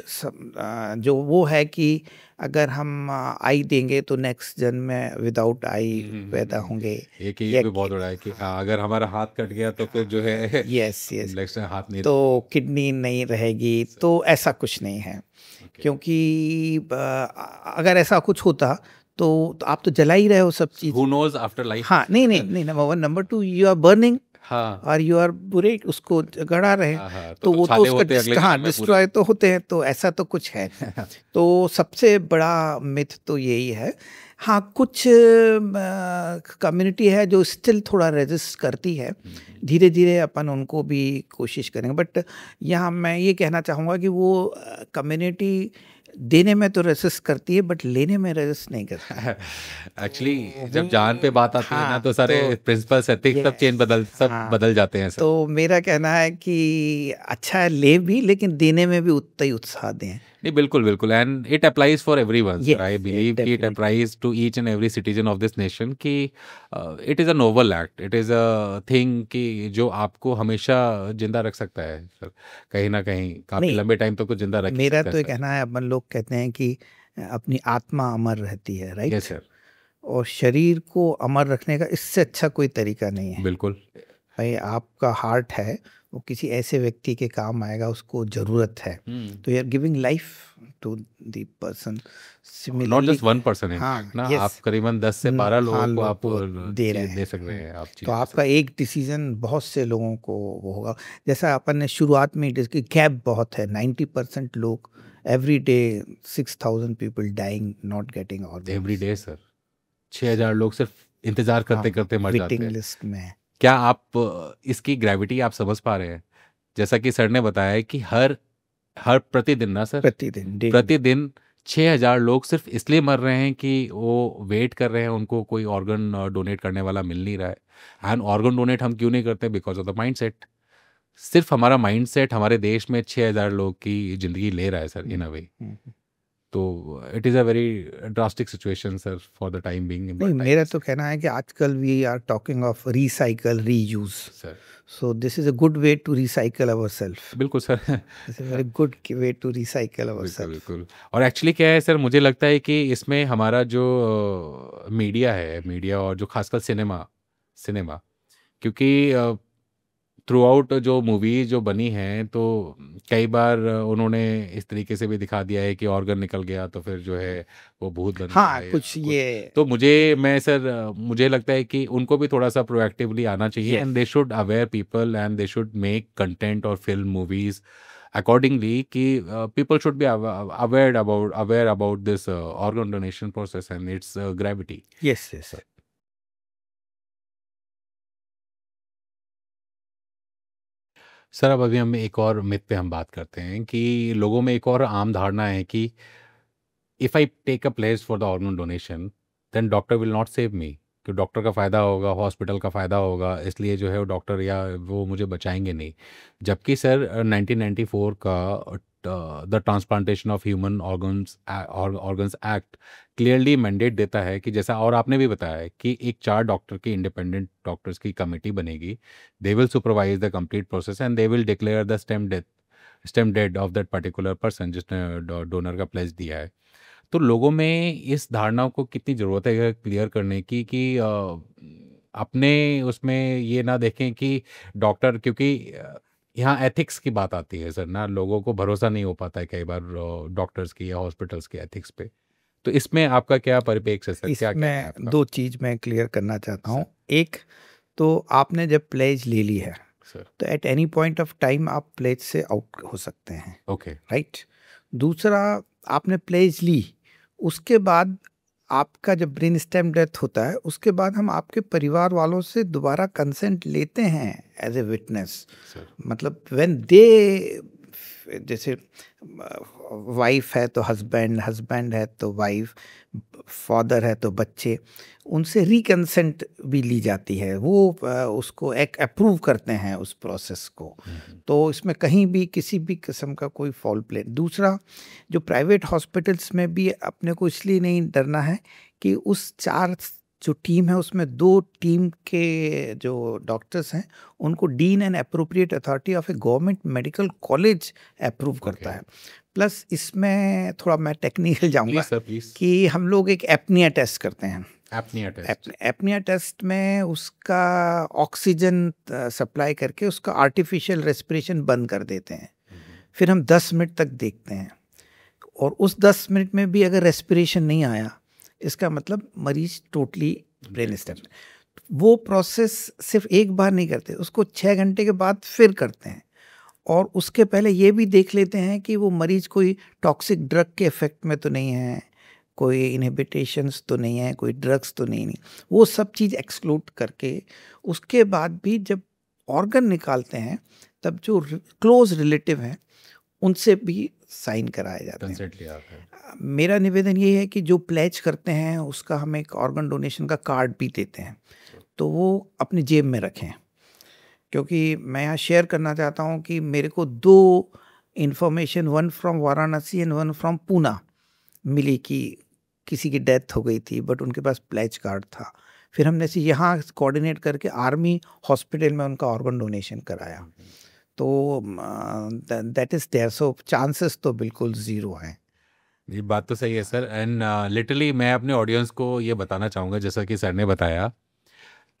जो वो है कि अगर हम आई देंगे तो नेक्स्ट जन्म में विदाउट आई पैदा होंगे। एक ये भी बहुत बड़ा है कि अगर हमारा हाथ कट गया तो फिर जो है यस नेक्स्ट हाथ नहीं, तो किडनी नहीं रहेगी। तो ऐसा कुछ नहीं है, क्योंकि अगर ऐसा कुछ होता तो आप तो जला ही रहे हो सब चीज। Who knows after life? हाँ, नहीं number one. Number two, you are burning और यू आर बुरे, उसको गड़ा रहे। तो वो तो उसका डिस्ट्रॉय तो होते हैं, तो ऐसा तो कुछ है। तो सबसे बड़ा मिथ तो यही है। हाँ, कुछ कम्युनिटी है जो स्टिल थोड़ा रेजिस्ट करती है, धीरे धीरे अपन उनको भी कोशिश करेंगे। बट यहाँ मैं ये कहना चाहूँगा कि वो कम्युनिटी देने में तो रेजिस्ट करती है बट लेने में रेजिस्ट नहीं करती। एक्चुअली जब जान पे बात आती है ना तो सारे प्रिंसिपल्स एथिक्स सब बदल जाते हैं सर। तो मेरा कहना है कि अच्छा है ले भी, लेकिन देने में भी उतना ही उत्साह दें। नहीं, बिल्कुल बिल्कुल, and it applies for everyone. I believe कि it applies to each and every citizen of this nation कि it is a noble act, it is a thing कि जो आपको हमेशा जिंदा रख सकता है सर, कहीं ना कहीं काफ़ी लंबे टाइम तक तो जिंदा रख। मेरा तो ये कहना है, अपन लोग कहते हैं कि अपनी आत्मा अमर रहती है, राइट? Yes sir. और शरीर को अमर रखने का इससे अच्छा कोई तरीका नहीं है। बिल्कुल भाई, आपका हार्ट है वो किसी ऐसे व्यक्ति के काम आएगा, उसको ज़रूरत है, तो you are giving life to the person. Not just one person है ना, yes, आप करीबन 10 से 12 लोगों को आप दे सकते हैं आप। तो आपका एक डिसीजन बहुत से लोगों को वो होगा। जैसा अपन ने शुरुआत में जिसकी गैप बहुत है, 90% लोग every day 6000 people dying not getting organs every day sir. 6000 लोग सिर्फ इंतजार करते करते मर जाते हैं लिस्ट में। क्या आप इसकी ग्रेविटी आप समझ पा रहे हैं जैसा कि सर ने बताया कि हर हर प्रतिदिन ना सर, प्रतिदिन daily। प्रतिदिन 6,000 लोग सिर्फ इसलिए मर रहे हैं कि वो वेट कर रहे हैं, उनको कोई ऑर्गन डोनेट करने वाला मिल नहीं रहा है। एंड ऑर्गन डोनेट हम क्यों नहीं करते? Because of the mindset. सिर्फ हमारा माइंडसेट हमारे देश में 6,000 लोग की जिंदगी ले रहा है सर, इन अ वे। तो it is a very drastic situation sir for the time being. नहीं, मेरा तो कहना है कि आजकल we are talking of recycle reuse, sir so this is a good way to recycle our self. बिल्कुल sir. This is very good way to recycle our बिल्कुल self. बिल्कुल। और एक्चुअली क्या है सर, मुझे लगता है कि इसमें हमारा जो मीडिया है, मीडिया और जो खासकर सिनेमा सिनेमा क्योंकि थ्रू आउट जो मूवीज जो बनी हैं, तो कई बार उन्होंने इस तरीके से भी दिखा दिया है कि ऑर्गन निकल गया तो फिर जो है वो भूत बन गया हाँ, या कुछ कुछ। ये तो मुझे लगता है कि उनको भी थोड़ा सा प्रोएक्टिवली आना चाहिए, Yes. And they should aware people and they should make content और फिल्म मूवीज accordingly कि people should be aware about this organ donation process and its gravity. Yes yes. Sir अब अभी हम एक और मिथ पे हम बात करते हैं कि लोगों में एक और आम धारणा है कि if I take a place for the organ donation then doctor will not save me, कि डॉक्टर का फ़ायदा होगा, हॉस्पिटल का फ़ायदा होगा, इसलिए जो है वो डॉक्टर या वो मुझे बचाएंगे नहीं। जबकि सर 1994 का the transplantation of human organs act clearly mandate देता है कि जैसा और आपने भी बताया है कि एक 4 डॉक्टर की इंडिपेंडेंट डॉक्टर्स की कमेटी बनेगी। They will supervise the complete process and they will declare the stem dead of that particular person जिसने डोनर का प्लेस दिया है। तो लोगों में इस धारणा को कितनी ज़रूरत है क्लियर करने की कि अपने उसमें ये ना देखें कि डॉक्टर, क्योंकि यहाँ एथिक्स की बात आती है सर ना, लोगों को भरोसा नहीं हो पाता है कई बार डॉक्टर्स की या हॉस्पिटल्स के एथिक्स पे। तो इसमें आपका क्या परिप्रेक्ष्य है सर, क्या कहना है इसमें आपका? 2 चीज़ मैं क्लियर करना चाहता हूँ। सर एक, तो आपने जब प्लेज ले ली है सर तो at any point of time आप प्लेज से आउट हो सकते हैं, ओके राइट। दूसरा, आपने प्लेज ली, उसके बाद आपका जब ब्रेन स्टेम डेथ होता है उसके बाद हम आपके परिवार वालों से दोबारा कंसेंट लेते हैं एज ए विटनेस। सर मतलब व्हेन दे, जैसे वाइफ है तो हस्बैंड, हस्बैंड है तो वाइफ, फादर है तो बच्चे, उनसे रिकंसेंट भी ली जाती है। वो उसको एक अप्रूव करते हैं उस प्रोसेस को। तो इसमें कहीं भी किसी भी किस्म का कोई फॉल प्ले। दूसरा, जो प्राइवेट हॉस्पिटल्स में भी अपने को इसलिए नहीं डरना है कि उस 4 जो टीम है उसमें 2 टीम के जो डॉक्टर्स हैं उनको dean and appropriate authority of A government medical college approve करता है। प्लस इसमें थोड़ा मैं टेक्निकल जाऊंगा प्लीज सर प्लीज। कि हम लोग एक एपनिया टेस्ट करते हैं। Apnea test. एपनिया टेस्ट में उसका ऑक्सीजन सप्लाई करके उसका आर्टिफिशियल रेस्पिरेशन बंद कर देते हैं। फिर हम 10 मिनट तक देखते हैं, और उस 10 मिनट में भी अगर रेस्पिरेशन नहीं आया, इसका मतलब मरीज टोटली ब्रेन स्टेम। वो प्रोसेस सिर्फ एक बार नहीं करते, उसको 6 घंटे के बाद फिर करते हैं। और उसके पहले ये भी देख लेते हैं कि वो मरीज कोई टॉक्सिक ड्रग के इफेक्ट में तो नहीं है, कोई इनहिबिटेशंस तो नहीं है, कोई ड्रग्स तो नहीं। वो सब चीज़ एक्सक्लूड करके उसके बाद भी जब ऑर्गन निकालते हैं तब जो क्लोज रिलेटिव हैं उनसे भी साइन कराए जाते हैं। कंसेंट लिया है। मेरा निवेदन ये है कि जो प्लेज करते हैं उसका हम एक ऑर्गन डोनेशन का कार्ड भी देते हैं, तो वो अपनी जेब में रखें। क्योंकि मैं यहाँ शेयर करना चाहता हूँ कि मेरे को 2 information, one from Varanasi and one from Poona मिली कि किसी की डेथ हो गई थी बट उनके पास प्लेज कार्ड था। फिर हमने से यहाँ कोऑर्डिनेट करके आर्मी हॉस्पिटल में उनका ऑर्गन डोनेशन कराया। तो that is there, so chances तो बिल्कुल ज़ीरो हैं। ये बात तो सही है सर। एंड लिटरली मैं अपने ऑडियंस को ये बताना चाहूँगा, जैसा कि सर ने बताया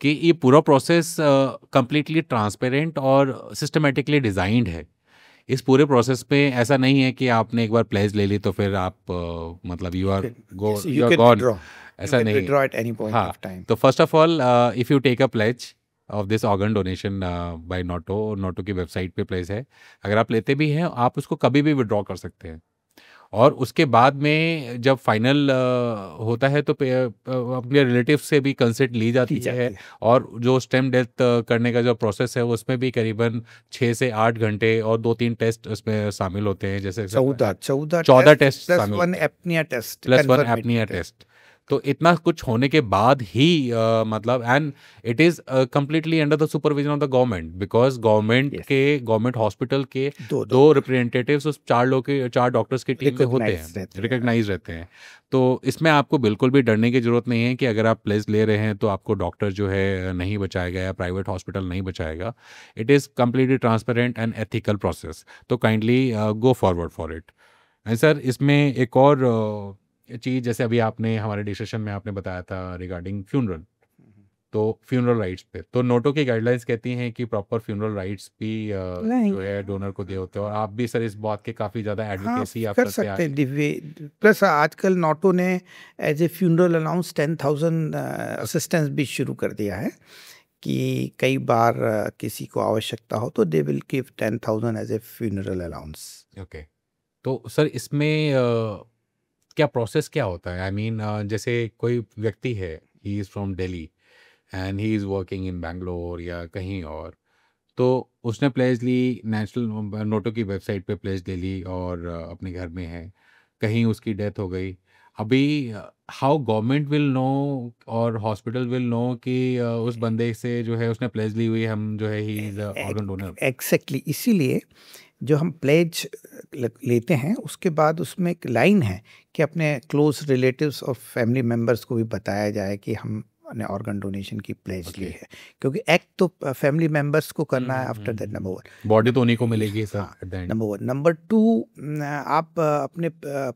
कि ये पूरा प्रोसेस कंप्लीटली ट्रांसपेरेंट और सिस्टमेटिकली डिज़ाइंड है। इस पूरे प्रोसेस पे ऐसा नहीं है कि आपने एक बार प्लेज ले ली तो फिर आप मतलब यू आर गॉन, ऐसा नहीं। withdraw at any point हाँ, of time. तो first of all if you take a pledge of this organ donation by NOTTO की वेबसाइट पे प्लेस है, अगर आप लेते भी हैं आप उसको कभी भी विड्रॉ कर सकते हैं। और उसके बाद में जब फाइनल होता है तो अपने रिलेटिव से भी कंसेंट ली जाती है। और जो स्टेम डेथ करने का जो प्रोसेस है उसमें भी करीबन 6 से 8 घंटे और 2-3 टेस्ट उसमें शामिल होते हैं, जैसे 14 टेस्ट प्लस शामिल वन होते हैं, apnea test, plus 1 apnea test. तो इतना कुछ होने के बाद ही मतलब and it is completely under the supervision of the government, because government hospital के दो रिप्रेजेंटेटिव्स उस 4 डॉक्टर्स की टीम में होते हैं, रिकॉग्नाइज रहते हैं। तो इसमें आपको बिल्कुल भी डरने की जरूरत नहीं है कि अगर आप प्लेस ले रहे हैं तो आपको डॉक्टर जो है नहीं बचाएगा या प्राइवेट हॉस्पिटल नहीं बचाएगा। It is completely transparent and ethical process, तो kindly go forward for it. And sir इसमें एक और चीज़, जैसे अभी आपने हमारे डिस्कशन में आपने बताया था रिगार्डिंग फ्यूनरल, तो फ्यूनरल राइट्स पे तो नोटो की गाइडलाइंस कहती हैं कि प्रॉपर फ्यूनरल राइट्स भी जो है डोनर को दे होते हैं, और आप भी सर इस बात के काफ़ी ज़्यादा एडवोकेसी आप कर सकते हैं। प्लस आजकल नोटो ने as a funeral allowance 10,000 assistance भी शुरू कर दिया है कि कई बार किसी को आवश्यकता हो तो they will give 10,000 as a funeral allowance. Okay, तो सर इसमें क्या प्रोसेस क्या होता है? आई मीन जैसे कोई व्यक्ति है, he is from Delhi and he is working in Bangalore या कहीं और, तो उसने प्लेज ली, नेशनल नोटो की वेबसाइट पे प्लेज ले ली और अपने घर में है, कहीं उसकी डेथ हो गई। अभी हाउ गवर्नमेंट विल नो और हॉस्पिटल विल नो कि उस बंदे से जो है उसने प्लेज ली हुई, हम जो है he is organ donor. Exactly, इसीलिए जो हम प्लेज लेते हैं उसके बाद उसमें एक लाइन है कि अपने क्लोज रिलेटिव्स और फैमिली मेम्बर्स को भी बताया जाए कि हम ने ऑर्गन डोनेशन की प्लेज ली है, क्योंकि एक्ट तो फैमिली मेम्बर्स को करना है आफ्टर दैट, नंबर 1। बॉडी तो उन्हीं को मिलेगी sir at the end, number 1। Number 2, आप अपने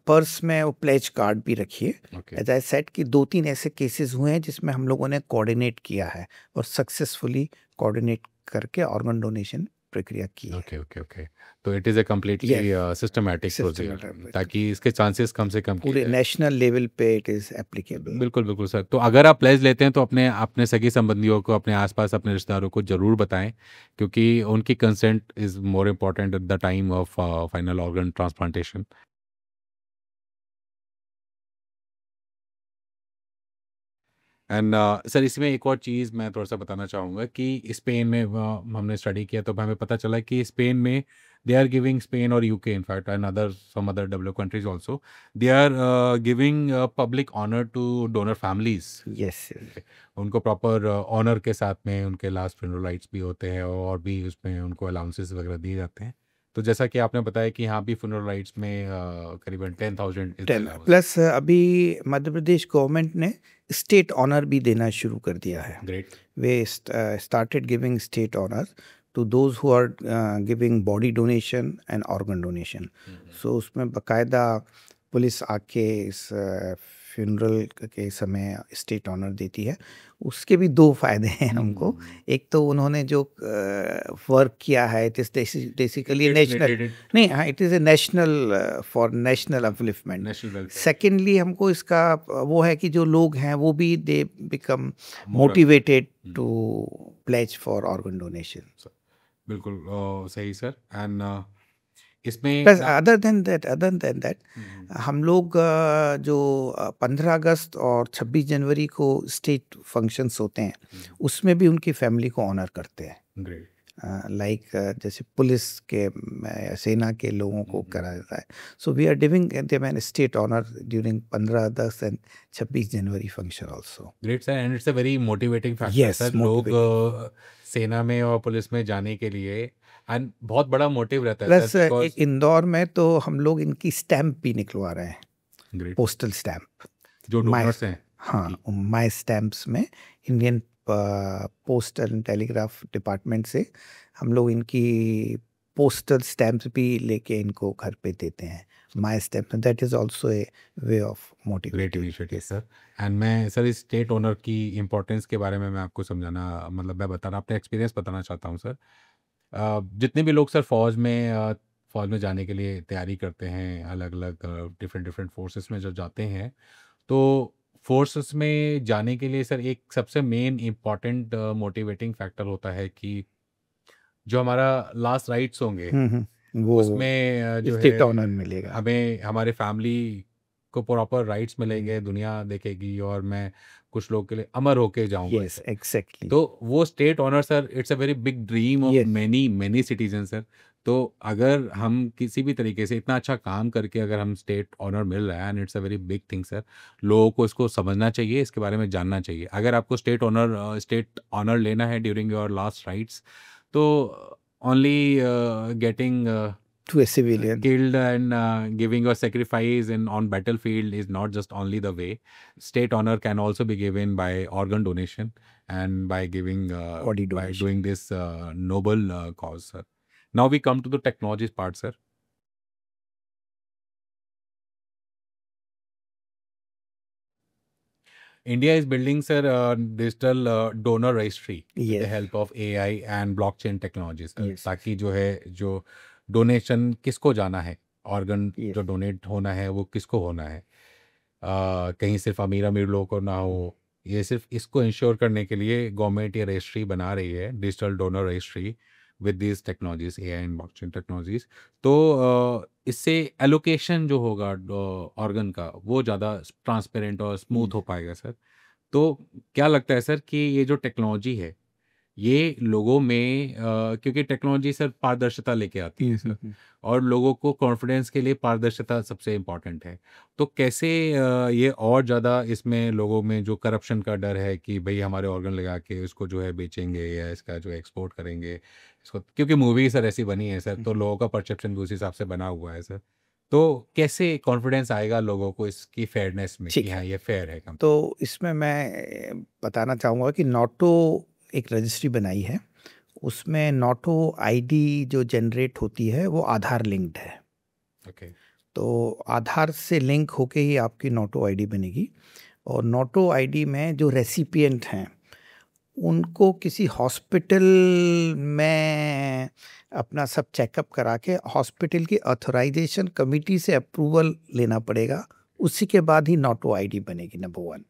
पर्स में वो प्लेज कार्ड भी रखिए। एज आई सेड कि 2-3 ऐसे केसेस हुए हैं जिसमें हम लोगों ने कोऑर्डिनेट किया है और सक्सेसफुली कोऑर्डिनेट करके ऑर्गन डोनेशन प्रक्रिया की है। ओके, तो it is a completely systematic procedure, ताकि इसके चांसेस कम से कम पूरे नेशनल लेवल पे इट इज़ एप्लीकेबल। बिल्कुल सर। तो अगर आप प्लेज लेते हैं तो अपने सगी संबंधियों को, अपने आसपास अपने रिश्तेदारों को ज़रूर बताएं, क्योंकि उनकी consent is more important at the time of final organ transplantation. And sir इसमें एक और चीज़ मैं थोड़ा सा बताना चाहूँगा कि स्पेन में हमने स्टडी किया तो हमें पता चला कि स्पेन में दे आर गिविंग, स्पेन और UK in fact and some other developed countries also, they are giving public honour to donor families. Yes, उनको प्रॉपर ऑनर के साथ में उनके लास्ट फ्यूनरल राइट्स भी होते हैं और भी उसमें उनको अलाउंसेस वगैरह दिए जाते हैं। तो जैसा कि आपने बताया कि यहाँ भी फ्यूनरल राइट्स में करीबन 10,000 प्लस अभी मध्य प्रदेश गवर्नमेंट ने स्टेट ऑनर भी देना शुरू कर दिया है। ग्रेट। वे started giving state honour to those who are giving body donation and organ donation. So उसमें बाकायदा पुलिस आके इस फ्यूनरल के समय स्टेट ऑनर देती है। उसके भी 2 फायदे हैं हमको। एक तो उन्होंने जो वर्क किया है, इट इज बेसिकली नेशनल, नहीं हाँ, it is a national for national upliftment. Secondly हमको इसका वो है कि जो लोग हैं वो भी they become motivated to pledge for organ donation. बिल्कुल सही सर। एंड इसमें प्लस अदर देन दैट हम लोग जो 15 अगस्त और 26 जनवरी को स्टेट फंक्शंस होते हैं उसमें भी उनकी फैमिली को ऑनर करते हैं। ग्रेट। लाइक जैसे पुलिस के सेना के लोगों को करा जाता है। So we are giving them an state honour during 15 August and 26 January function also. Great sir, and it's a very motivating factor sir. लोग सेना में और पुलिस में जाने के लिए एंड बहुत बड़ा मोटिव रहता है। प्लस इंदौर में तो हम लोग इनकी स्टैम्प भी निकलवा रहे हैं। ग्रेट। पोस्टल स्टैम्प जो डोनर्स हैं। हाँ, माई स्टैम्प्स में Indian postal and telegraph department से हम लोग इनकी पोस्टल स्टैम्प्स भी लेके इनको घर पे देते हैं। माई stamp, that is also a way of motivating. Great initiative sir. And मैं सर इस स्टेट ओनर की इम्पोर्टेंस के बारे में मैं आपको समझाना, मतलब मैं बताना, अपने एक्सपीरियंस बताना चाहता हूँ सर। जितने भी लोग सर फौज में जाने के लिए तैयारी करते हैं, अलग अलग डिफरेंट फोर्सेस में जब जाते हैं, तो फोर्सेस में जाने के लिए सर एक सबसे मेन इम्पॉर्टेंट मोटिवेटिंग फैक्टर होता है कि जो हमारा लास्ट राइट्स होंगे वो उसमें जो स्टेट है ऑनर मिलेगा। हमें हमारे फैमिली को प्रॉपर राइट्स मिलेंगे, दुनिया देखेगी और मैं कुछ लोग के लिए अमर होके जाऊंगा यस, सर। एग्जैक्टली। तो वो state honour sir, it's a very big dream of yes, many many citizen sir. तो अगर हम किसी भी तरीके से इतना अच्छा काम करके अगर हम स्टेट ऑनर मिल रहा है, and it's a very big thing sir, लोगों को इसको समझना चाहिए, इसके बारे में जानना चाहिए। अगर आपको स्टेट ऑनर लेना है ड्यूरिंग योर लास्ट राइट्स, तो only getting to a civilian. killed and giving your sacrifice in on battlefield is not just only the way. State honor can also be given by organ donation and by giving Body by donation. doing this noble cause, sir. Now we come to the technologies part, sir. India is building, sir, a digital donor registry with the Yes. help of AI and blockchain technologies, sir. Yes. ताकि जो donation किसको जाना है, organ Yes. जो donate होना है वो किसको होना है, कहीं सिर्फ अमीर अमीर लोगों को ना हो। ये सिर्फ इसको इंश्योर करने के लिए गवर्नमेंट ये रजिस्ट्री बना रही है, digital donor registry with this technologies, AI and blockchain technologies. तो इससे एलोकेशन जो होगा ऑर्गन का वो ज़्यादा ट्रांसपेरेंट और स्मूथ हो पाएगा सर। तो क्या लगता है सर कि ये जो टेक्नोलॉजी है ये लोगों में क्योंकि टेक्नोलॉजी सर पारदर्शिता लेके आती है सर, और लोगों को कॉन्फिडेंस के लिए पारदर्शिता सबसे इम्पॉर्टेंट है। तो कैसे ये और ज़्यादा इसमें लोगों में जो करप्शन का डर है कि भाई हमारे ऑर्गन लगा के इसको जो है बेचेंगे या इसका जो एक्सपोर्ट करेंगे इसको, क्योंकि मूवी सर ऐसी बनी है सर, तो लोगों का परसेप्शन भी उस हिसाब से बना हुआ है सर। तो कैसे कॉन्फिडेंस आएगा लोगों को इसकी फेयरनेस में ठीक कि हाँ है। ये फेयर है काम? तो इसमें मैं बताना चाहूँगा कि नॉटो एक रजिस्ट्री बनाई है, उसमें नॉटो आईडी जो जनरेट होती है वो आधार लिंक्ड है। ओके। तो आधार से लिंक होके ही आपकी नॉटो आईडी बनेगी, और नॉटो आईडी में जो रेसिपिएंट हैं उनको किसी हॉस्पिटल में अपना सब चेकअप करा के हॉस्पिटल की ऑथराइजेशन कमेटी से अप्रूवल लेना पड़ेगा, उसी के बाद ही नॉटो आईडी बनेगी, नंबर 1।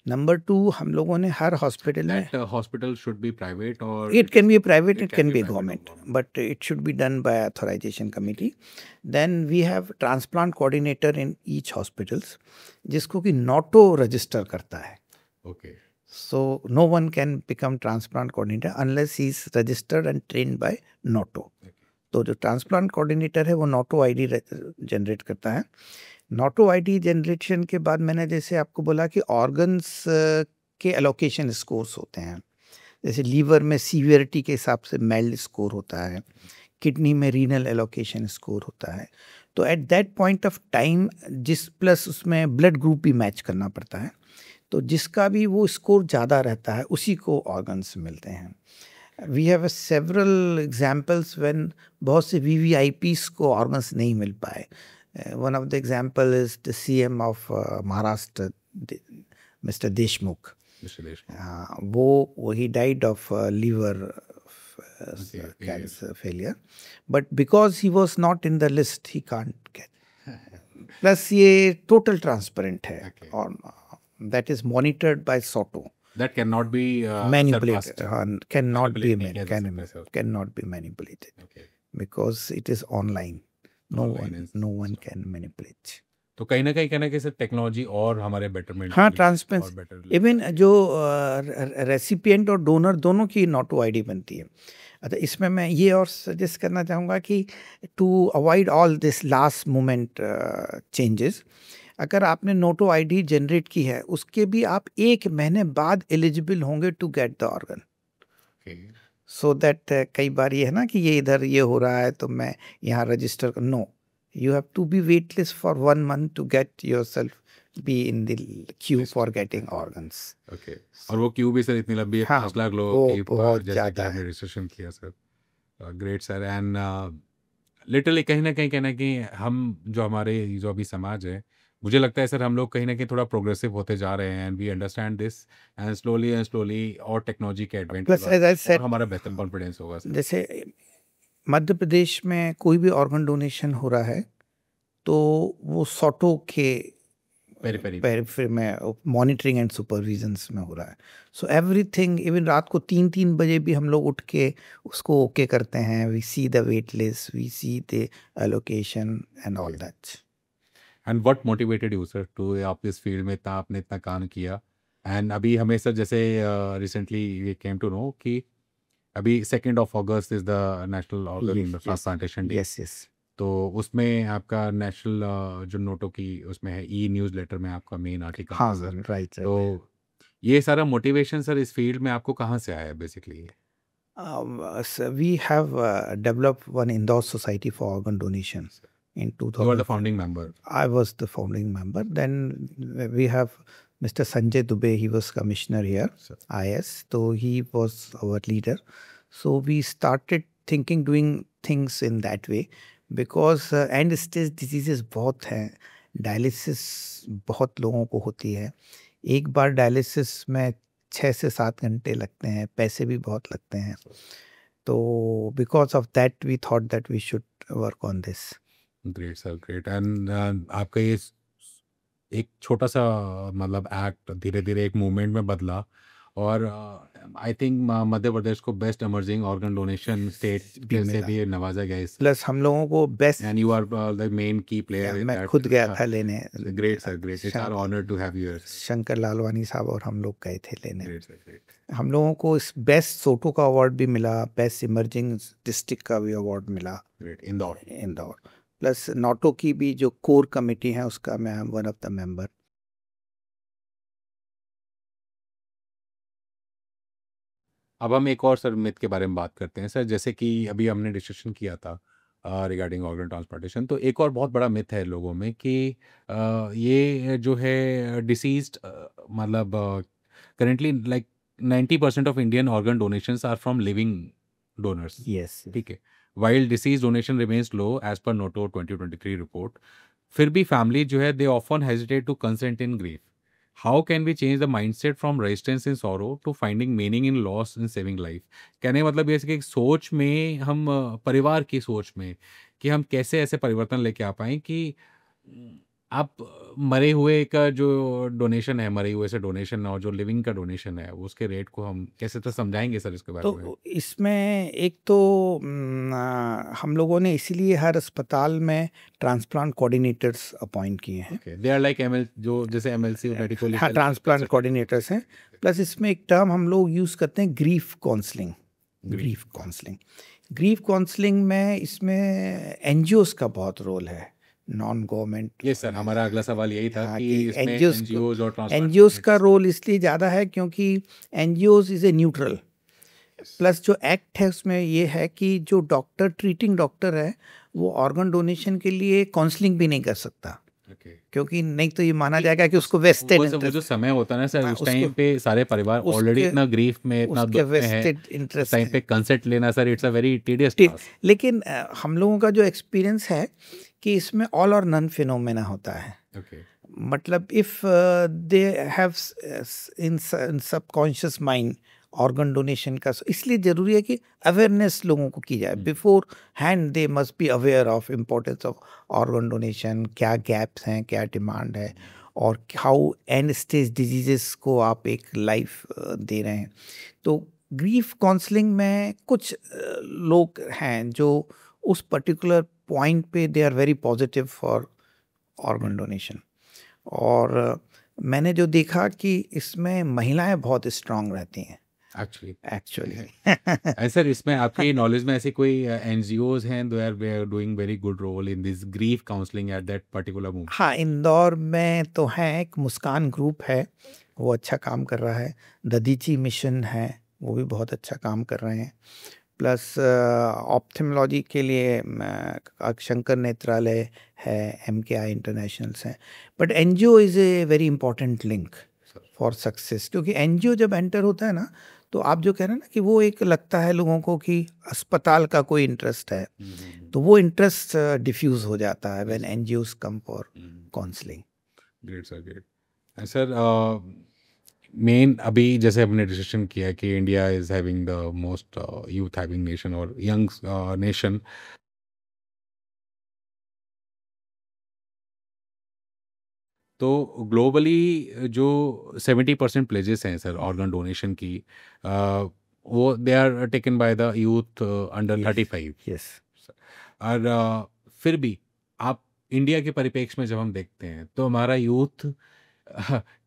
नंबर 2, हम लोगों ने हर हॉस्पिटल में, That hospital should be private or it can be private, it can be private or government, government. but it should be done by authorization committee. Then we have transplant coordinator in each hospitals जिसको कि नॉटो register करता है। Okay. So no one can become transplant coordinator unless he is registered and trained by NATO. तो जो transplant coordinator है वो नॉटो ID generate करता है। नॉटो आईडी जनरेशन के बाद मैंने जैसे आपको बोला कि ऑर्गन्स के एलोकेशन स्कोर्स होते हैं, जैसे लीवर में सीवियरिटी के हिसाब से मेल्ड स्कोर होता है, किडनी में रीनल एलोकेशन स्कोर होता है। तो at that point of time जिस प्लस उसमें ब्लड ग्रुप भी मैच करना पड़ता है, तो जिसका भी वो स्कोर ज़्यादा रहता है उसी को ऑर्गन्स मिलते हैं। We have several examples when बहुत से VVIPs को ऑर्गन्स नहीं मिल पाए। One of the example is the CM ऑफ महाराष्ट्र, मिस्टर देशमुख। वो he died of liver cancer failure, but because he was not in the list he can't get. Plus ये total transparent है और that is monitored by SOTO. That cannot be manipulated. Cannot be manipulated. Okay. Because it is online. No one so. can manipulate. तो कहीं ना कहीं sir technology और हमारे betterment, हाँ, ट्रांसपेरेंसी, इवन जो रेसिपिएंट और डोनर दोनों की नॉटो आईडी बनती है। अच्छा, इसमें मैं ये और सजेस्ट करना चाहूँगा कि to avoid all this last moment changes, अगर आपने नोटो आईडी जनरेट की है उसके भी आप 1 महीने बाद एलिजिबल होंगे to get the organ. So that कई बार ये है ना कि ये इधर ये हो रहा है तो मैं यहाँ रजिस्टर कर, no, you have to be wait list for 1 month to get yourself be in the queue for getting organs. Okay. और वो क्यू भी सर इतनी लंबी है, 5 लाख लोगों की बहुत जैसे ज़्यादा आपने रजिस्ट्रेशन किया sir. Great sir. And literally कहीं ना कहीं कि हम जो हमारे जो अभी समाज है, मुझे लगता है सर हम लोग कहीं ना कहीं थोड़ा प्रोग्रेसिव होते जा रहे हैं, and we understand this, and slowly और टेक्नोलॉजी के एडवेंट और हमारा बेहतर कॉन्फिडेंस होगा सर। जैसे मध्य प्रदेश में कोई भी ऑर्गन डोनेशन हो रहा है तो वो SOTO के पेरिफेरी में मॉनिटरिंग एंड सुपरविजन्स में हो रहा है. सो एवरीथिंग, इवन रात को 3-3 बजे भी हम लोग उठ के उसको ओके करते हैं. We see the wait list, we see the allocation and all that. And what motivated you sir to, आप इस फील्ड में इतना आपने इतना काम किया, एंड अभी हमें सर जैसे recently we came to know कि अभी 2 August is the national organ transplantation day. Yes yes. तो उसमें आपका नेशनल जो नोटो की उसमें है ई न्यूज़ लेटर में आपका मेन आर्टिकल. हाँ सर, राइट. तो ये सारा मोटिवेशन सर इस फील्ड में आपको कहाँ से आया basically? So we have developed one Indore Society for Organ Donation in You are 2000. the founding member. I was the founding member. Then we have Mr. Sanjay Dubey. He was commissioner here, Sir. IS. So he was our leader. So we started thinking, doing things in that way because end stage diseases बहुत हैं. Dialysis बहुत लोगों को होती है. एक बार dialysis में 6 से 7 घंटे लगते हैं, पैसे भी बहुत लगते हैं. तो because of that we thought that we should work on this. Great sir, great. And आपका ये एक छोटा सा मतलब एक्ट धीरे धीरे एक मूवमेंट में बदला, और आई थिंक मध्य प्रदेश को best emerging organ donation state से भी नवाजा गया इस. प्लस हम लोगों को best, and you are the main key player. मैं खुद गया था लेने. Great sir, great. It's our honour to have you. Shankar Lalwani साहब और हम लोग गए थे लेने. Great sir, great. हम लोगों को इस बेस्ट सोटो का अवार्ड भी मिला, बेस्ट इमर्जिंग डिस्ट्रिक्ट का भी अवार्ड मिला. ग्रेट. इंदौर. प्लस नोटो की भी जो कोर कमेटी है उसका मैं वन ऑफ द मेंबर. अब हम एक और सर मिथ के बारे में बात करते हैं सर, जैसे कि अभी हमने डिस्कशन किया था रिगार्डिंग ऑर्गन ट्रांसप्लांटेशन. तो एक और बहुत बड़ा मिथ है लोगों में कि ये जो है डिसीज्ड मतलब currently like 90% of Indian organ donations are from living donors. Yes. ठीक है. While deceased donation remains low as per NOTTO 2023 report, फिर भी फैमिली जो है they often hesitate to consent in grief. How can we change the mindset from resistance in sorrow to finding meaning in loss in saving life? कहने का मतलब ये है कि सोच में हम परिवार की सोच में कि हम कैसे ऐसे परिवर्तन लेके आ पाएँ कि आप मरे हुए का जो डोनेशन है, मरे हुए से डोनेशन और जो लिविंग का डोनेशन है उसके रेट को हम कैसे तो समझाएंगे सर इसके बारे में? तो इसमें एक तो हम लोगों ने इसीलिए हर अस्पताल में ट्रांसप्लांट कोऑर्डिनेटर्स अपॉइंट किए हैं. दे आर लाइक एमएल जो जैसे एमएलसी मेडिकल. हाँ, ट्रांसप्लांट कोऑर्डिनेटर्स हैं. प्लस इसमें एक टर्म हम लोग यूज़ करते हैं, ग्रीफ काउंसलिंग. ग्रीफ काउंसलिंग में इसमें एनजीओस का बहुत रोल है, नॉन गवर्नमेंट. ये सर हमारा अगला सवाल यही था कि इसमें एनजीओस और एनजीओस का रोल इसलिए ज़्यादा है क्योंकि NGOs is a neutral. Plus जो एक्ट है उसमें ये है कि जो डॉक्टर, ट्रीटिंग डॉक्टर है, वो ऑर्गन डोनेशन के लिए काउंसलिंग भी नहीं कर सकता. क्योंकि नहीं तो ये माना जाएगा कि उसको वेस्टेड इंटरेस्ट. वो जो समय होता है ना सर, उस टाइम पे सारे परिवार ऑलरेडी इतना ग्रीफ में, इतना दुख में है, उस टाइम पे कंसेंट लेना sir it's a very tedious task. लेकिन हम लोगों का जो एक्सपीरियंस है कि इसमें ऑल और नन फिनोमेना होता है. मतलब if they have in subconscious mind organ donation का, इसलिए ज़रूरी है कि अवेयरनेस लोगों को की जाए. Before hand they must be aware of importance of organ donation, क्या गैप्स हैं, क्या डिमांड है, और हाउ एंड स्टेज डिजीज़ेस को आप एक लाइफ दे रहे हैं. तो ग्रीफ काउंसलिंग में कुछ लोग हैं जो उस पर्टिकुलर पॉइंट पे they are very positive for organ donation. और मैंने जो देखा कि इसमें महिलाएं बहुत स्ट्रांग रहती हैं एक्चुअली. सर इसमें आपकी नॉलेज में ऐसे कोई एनजीओज हैं they are doing very good role in this grief counselling at that particular moment? हाँ, इंदौर में तो है, एक मुस्कान ग्रुप है, वो अच्छा काम कर रहा है. ददीची मिशन है, वो भी बहुत अच्छा काम कर रहे हैं. प्लस ऑप्थेमोलॉजी के लिए शंकर नेत्रालय है, MKI इंटरनेशनल्स हैं. But NGO is a very important link for success. क्योंकि एनजीओ जब एंटर होता है ना, तो आप जो कह रहे हैं ना कि वो एक लगता है लोगों को कि अस्पताल का कोई इंटरेस्ट है, तो वो इंटरेस्ट डिफ्यूज़ हो जाता है when NGOs come for counselling. Great sir, great. Sir main अभी जैसे हमने डिस्कशन किया कि India is having the most youth having nation और यंग नेशन. तो ग्लोबली जो 70% प्लेजेस हैं सर ऑर्गन डोनेशन की, वो they are taken by the youth under 35। Yes. और फिर भी आप इंडिया के परिप्रेक्ष्य में जब हम देखते हैं तो हमारा यूथ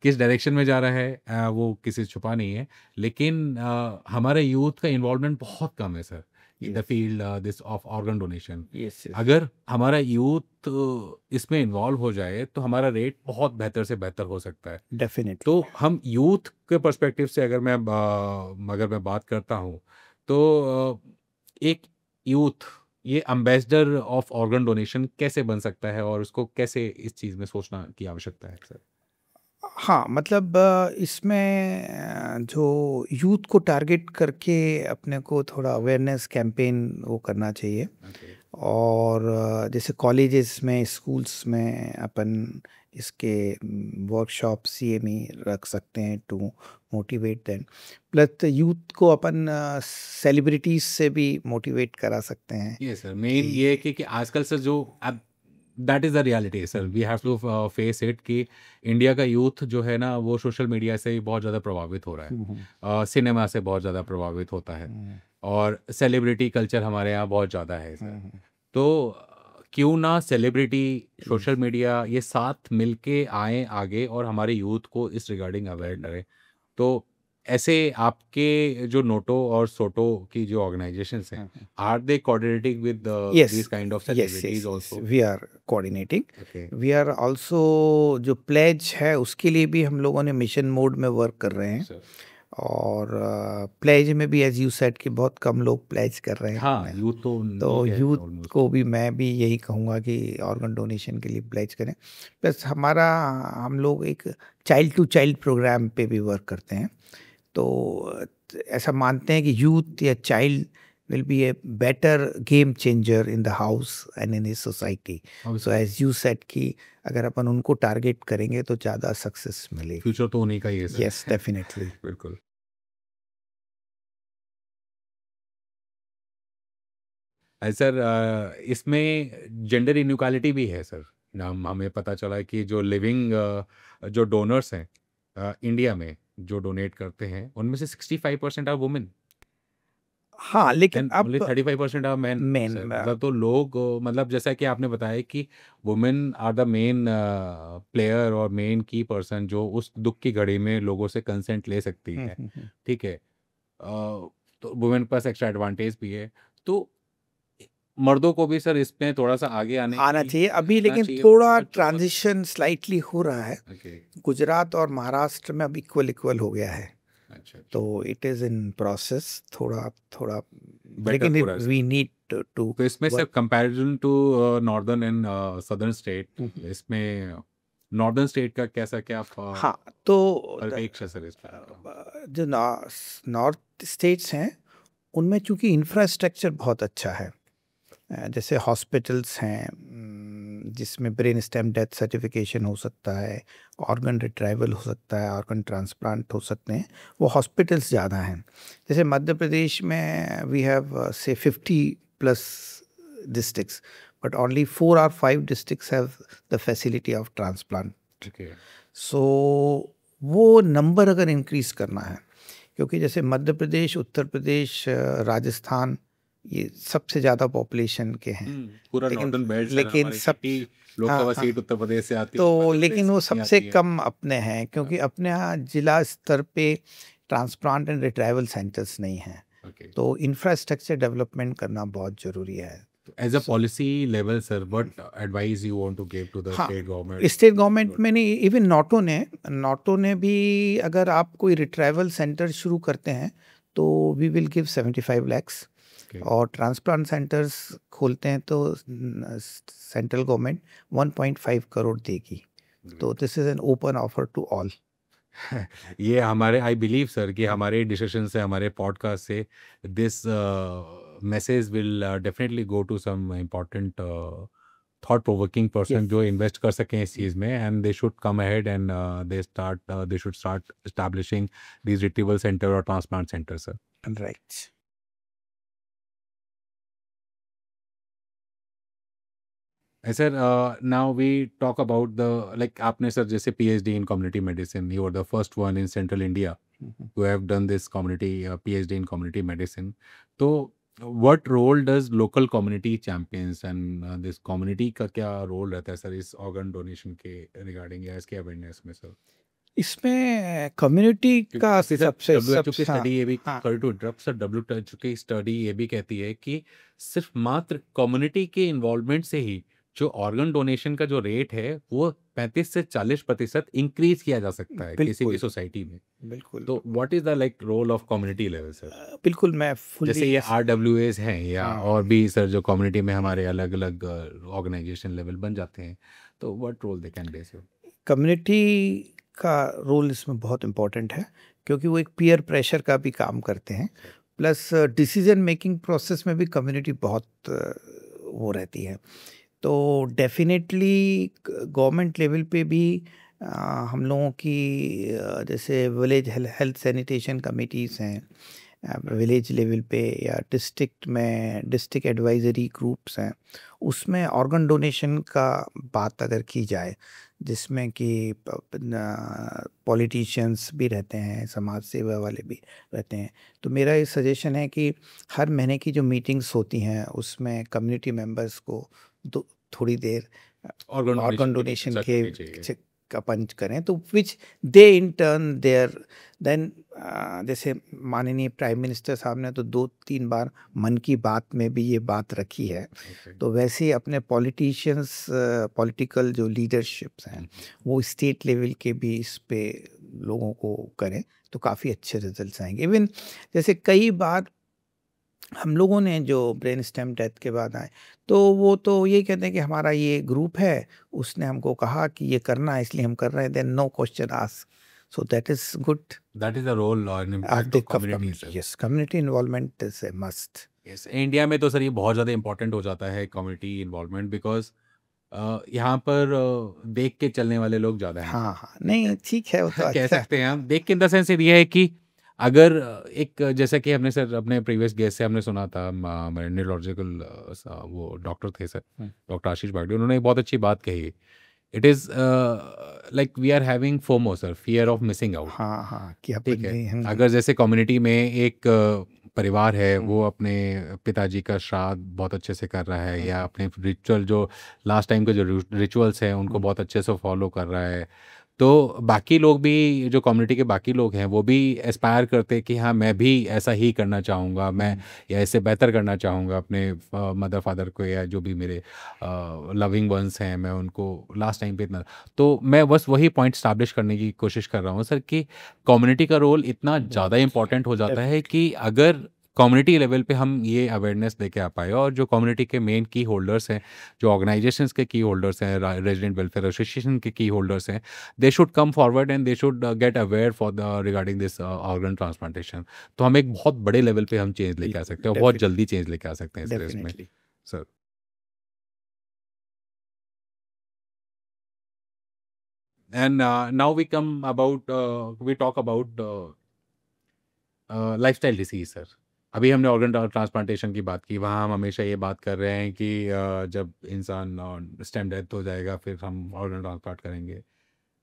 किस डायरेक्शन में जा रहा है वो किसी से छुपा नहीं है, लेकिन हमारे यूथ का इन्वॉल्वमेंट बहुत कम है sir in the field this of organ donation. Yes. अगर हमारा यूथ इसमें इन्वॉल्व हो जाए तो हमारा रेट बहुत बेहतर से बेहतर हो सकता है। डेफिनेटली। तो हम यूथ के पर्सपेक्टिव से अगर मैं बात करता हूँ तो एक यूथ ये एम्बेसडर ऑफ ऑर्गन डोनेशन कैसे बन सकता है और उसको कैसे इस चीज़ में सोचना की आवश्यकता है सर? हाँ, मतलब इसमें जो यूथ को टारगेट करके अपने को थोड़ा अवेयरनेस कैंपेन वो करना चाहिए। Okay. और जैसे कॉलेजेस में, स्कूल्स में अपन इसके वर्कशॉप सीएमई रख सकते हैं to motivate them. Plus youth को अपन सेलिब्रिटीज से भी मोटिवेट करा सकते हैं। ये सर मेन ये है कि आजकल सर जो अब that is the reality sir, we have to face it कि इंडिया का यूथ जो है ना वो सोशल मीडिया से ही बहुत ज़्यादा प्रभावित हो रहा है, सिनेमा से बहुत ज़्यादा प्रभावित होता है और सेलिब्रिटी कल्चर हमारे यहाँ बहुत ज़्यादा है सर। तो क्यों ना सेलिब्रिटी, सोशल मीडिया ये साथ मिलके आए आगे और हमारे यूथ को इस रिगार्डिंग अवेयर करें। तो ऐसे आपके जो नोटो और सोटो की जो ऑर्गेनाइजेशंस हैं, are they coordinating with Yes, this kind of yes, celebrities yes, also? we are coordinating. Okay. We are also जो प्लेज है उसके लिए भी हम लोगों ने मिशन मोड में वर्क कर रहे हैं। सर और प्लेज में भी एज यू सेड कि बहुत कम लोग प्लेज कर रहे हैं। हाँ, यूथ तो तो नहीं है यूथ ऑलमोस्ट। को भी मैं भी यही कहूँगा कि ऑर्गन डोनेशन के लिए प्लेज करें। प्लस हम लोग एक चाइल्ड टू चाइल्ड प्रोग्राम पे भी वर्क करते हैं। तो ऐसा मानते हैं कि यूथ या child will be a better game changer in the house and in the society. So as you said कि अगर अपन उनको टारगेट करेंगे तो ज़्यादा सक्सेस मिलेगी। फ्यूचर तो उन्हीं का ही है सर। Yes, definitely. बिल्कुल। सर इसमें जेंडर इनइक्वालिटी भी है सर। हमें पता चला है कि जो लिविंग जो डोनर्स हैं इंडिया में जो डोनेट करते हैं उनमें से 65% आर वुमेन हाँ, लेकिन एंड अब ओनली 35% आर मेन। मेन मतलब तो लोग मतलब जैसा कि आपने बताया कि women are the main player और मेन की पर्सन जो उस दुख की घड़ी में लोगों से कंसेंट ले सकती है, ठीक है। तो वुमेन के पास एक्स्ट्रा एडवांटेज भी है, तो मर्दों को भी सर इसमें थोड़ा सा आगे आना की चाहिए अभी, आना लेकिन चाहिए, थोड़ा बट ट्रांजिशन स्लाइटली हो रहा है। ओके। गुजरात और महाराष्ट्र में अब इक्वल हो गया है। अच्छा, तो इट इज़ इन प्रोसेस थोड़ा थोड़ा, बेटर लेकिन हो रहा है वी सर। नीड टू तो इसमें sir work. Comparison to northern and southern state, इसमें नॉर्दर्न स्टेट का कैसा क्या हाँ, तो परिप्रेक्ष्य सर इसमें? जो नॉर्थ स्टेट्स हैं उनमें चूंकि इंफ्रास्ट्रक्चर बहुत अच्छा है, जैसे हॉस्पिटल्स हैं जिसमें ब्रेन स्टेम डेथ सर्टिफिकेशन हो सकता है, ऑर्गन रिट्राइवल हो सकता है, ऑर्गन ट्रांसप्लांट हो सकते हैं, वो हॉस्पिटल्स ज़्यादा हैं। जैसे मध्य प्रदेश में वी हैव से 50+ districts, but only 4 or 5 districts have the facility of transplant. Okay. सो वो नंबर अगर इंक्रीज करना है, क्योंकि जैसे मध्य प्रदेश, उत्तर प्रदेश, राजस्थान ये सबसे ज़्यादा पॉपुलेशन के हैं। पूरा लेकिन नॉर्दर्न बेल्ट सर लेकिन हमारी सब 60 हाँ लोकसभा हाँ सीट उत्तर प्रदेश से आती है, तो मध्य लेकिन प्रदेश वो से नहीं सबसे आती है। कम अपने हैं, क्योंकि अपने यहाँ जिला स्तर पे ट्रांसप्लांट एंड रिट्राइवल सेंटर्स नहीं हैं। Okay. तो इंफ्रास्ट्रक्चर डेवलपमेंट करना बहुत ज़रूरी है। As a policy level sir what advice you want to give to the हाँ, स्टेट गवर्नमेंट? स्टेट गवर्नमेंट में नहीं, इवन नोटो ने भी, अगर आप कोई रिट्राइवल सेंटर शुरू करते हैं तो वी विल गिव 75 lakhs, और ट्रांसप्लांट सेंटर्स खोलते हैं तो सेंट्रल गवर्नमेंट 1.5 करोड़ देगी। तो this is an open offer to all. ये हमारे आई बिलीव सर कि हमारे डिस्कशन से, हमारे पॉडकास्ट से this message will definitely go to some important thought provoking person जो इन्वेस्ट कर सकें इस चीज़ में, and they should come ahead and they should start establishing these retrieval centre और transplant centre sir. Right. Sir now we talk about the like आपने sir जैसे PhD in community medicine, you are the first one in central India who have done this community PhD in community medicine. तो what role does local community champions and this community का क्या role रहता है sir इस organ donation के regarding या इसके awareness में सर? इसमें कम्युनिटी का सबसे WHO की हाँ, स्टडी ये भी हाँ, sorry to interrupt sir, WHO की स्टडी ये भी कहती है कि सिर्फ मात्र कम्युनिटी के इन्वॉल्वमेंट से ही जो ऑर्गन डोनेशन का जो रेट है वो 35 से 40% इंक्रीज किया जा सकता है किसी भी बिल्कुल सोसाइटी में। बिल्कुल तो what is the like role of community level sir? बिल्कुल मैं जैसे फुल्ली ये RWAs हैं या हाँ, और भी सर जो कम्युनिटी में हमारे अलग अलग ऑर्गेनाइजेशन लेवल बन जाते हैं, तो what role they can play sir? Community का रोल इसमें बहुत इम्पोर्टेंट है क्योंकि वो एक पीयर प्रेशर का भी काम करते हैं, प्लस डिसीजन मेकिंग प्रोसेस में भी कम्युनिटी बहुत वो रहती है। तो डेफिनेटली गवर्नमेंट लेवल पे भी हम लोगों की जैसे विलेज हेल्थ सैनिटेशन कमिटीज़ हैं विलेज लेवल पे, या डिस्ट्रिक्ट में डिस्ट्रिक्ट एडवाइजरी ग्रुप्स हैं, उसमें ऑर्गन डोनेशन का बात अगर की जाए जिसमें कि पॉलिटिशियंस भी रहते हैं, समाज सेवा वाले भी रहते हैं, तो मेरा ये सजेशन है कि हर महीने की जो मीटिंग्स होती हैं उसमें कम्युनिटी मेंबर्स को थोड़ी देर ऑर्गन डोनेशन के का पंच करें, तो विच दे इन टर्न देयर देन जैसे माननीय प्राइम मिनिस्टर साहब ने तो 2-3 बार मन की बात में भी ये बात रखी है, तो वैसे ही अपने पॉलिटिशियंस पॉलिटिकल जो लीडरशिप्स हैं वो स्टेट लेवल के भी इस पे लोगों को करें तो काफ़ी अच्छे रिजल्ट्स आएंगे। इवन जैसे कई बार हम लोगों ने जो ब्रेन स्टेम डेथ के बाद आए तो वो तो यही कहते हैं कि हमारा ये ग्रुप है, उसने हमको कहा कि ये करना है इसलिए हम कर रहे हैं, then no question ask, so that is good. That is the role और impact of community sir. Yes, community involvement is a must. Yes, India में तो सर ये बहुत ज़्यादा इंपॉर्टेंट हो जाता है कम्युनिटी इन्वॉल्वमेंट, बिकॉज यहाँ पर देख के चलने वाले लोग ज़्यादा हैं। हाँ हाँ, नहीं ठीक है वो तो कह अच्छा सकते हैं हम। देख के इन द सेंस ये है कि अगर एक जैसा कि हमने सर अपने प्रीवियस गेस्ट से हमने सुना था, हमारे न्यूरोलॉजिकल वो डॉक्टर थे सर, डॉक्टर आशीष बागड़ी, उन्होंने एक बहुत अच्छी बात कही। It is like we are having FOMO sir, fear of missing out. हाँ हाँ, कि ठीक अपन है, नहीं अगर जैसे कम्युनिटी में एक परिवार है वो अपने पिताजी का श्राद्ध बहुत अच्छे से कर रहा है, या अपने रिचुअल जो लास्ट टाइम के जो रिचुअल्स हैं उनको बहुत अच्छे से फॉलो कर रहा है, तो बाकी लोग भी जो कम्युनिटी के बाकी लोग हैं वो भी एस्पायर करते हैं कि हाँ मैं भी ऐसा ही करना चाहूँगा, मैं या इससे बेहतर करना चाहूँगा अपने मदर फादर को, या जो भी मेरे लविंग वंस हैं मैं उनको लास्ट टाइम पे इतना। तो मैं बस वही पॉइंट स्टैब्लिश करने की कोशिश कर रहा हूँ सर कि कम्युनिटी का रोल इतना ज़्यादा इंपॉर्टेंट हो जाता है कि अगर कम्युनिटी लेवल पे हम ये अवेयरनेस लेके आ पाए, और जो कम्युनिटी के मेन की होल्डर्स हैं, जो ऑर्गेनाइजेशंस के की होल्डर्स हैं, रेजिडेंट वेलफेयर एसोसिएशन के की होल्डर्स हैं, they should come forward and they should get aware for the regarding this organ transplantation। तो हम एक बहुत बड़े लेवल पे हम चेंज लेके आ सकते हैं, और बहुत जल्दी चेंज लेके आ सकते हैं इस रेस में sir. And now we come about we talk about lifestyle disease sir. अभी हमने ऑर्गन ट्रांसप्लांटेशन की बात की, वहाँ हम हमेशा ये बात कर रहे हैं कि जब इंसान स्टेम डेथ हो जाएगा फिर हम ऑर्गन ट्रांसप्लांट करेंगे,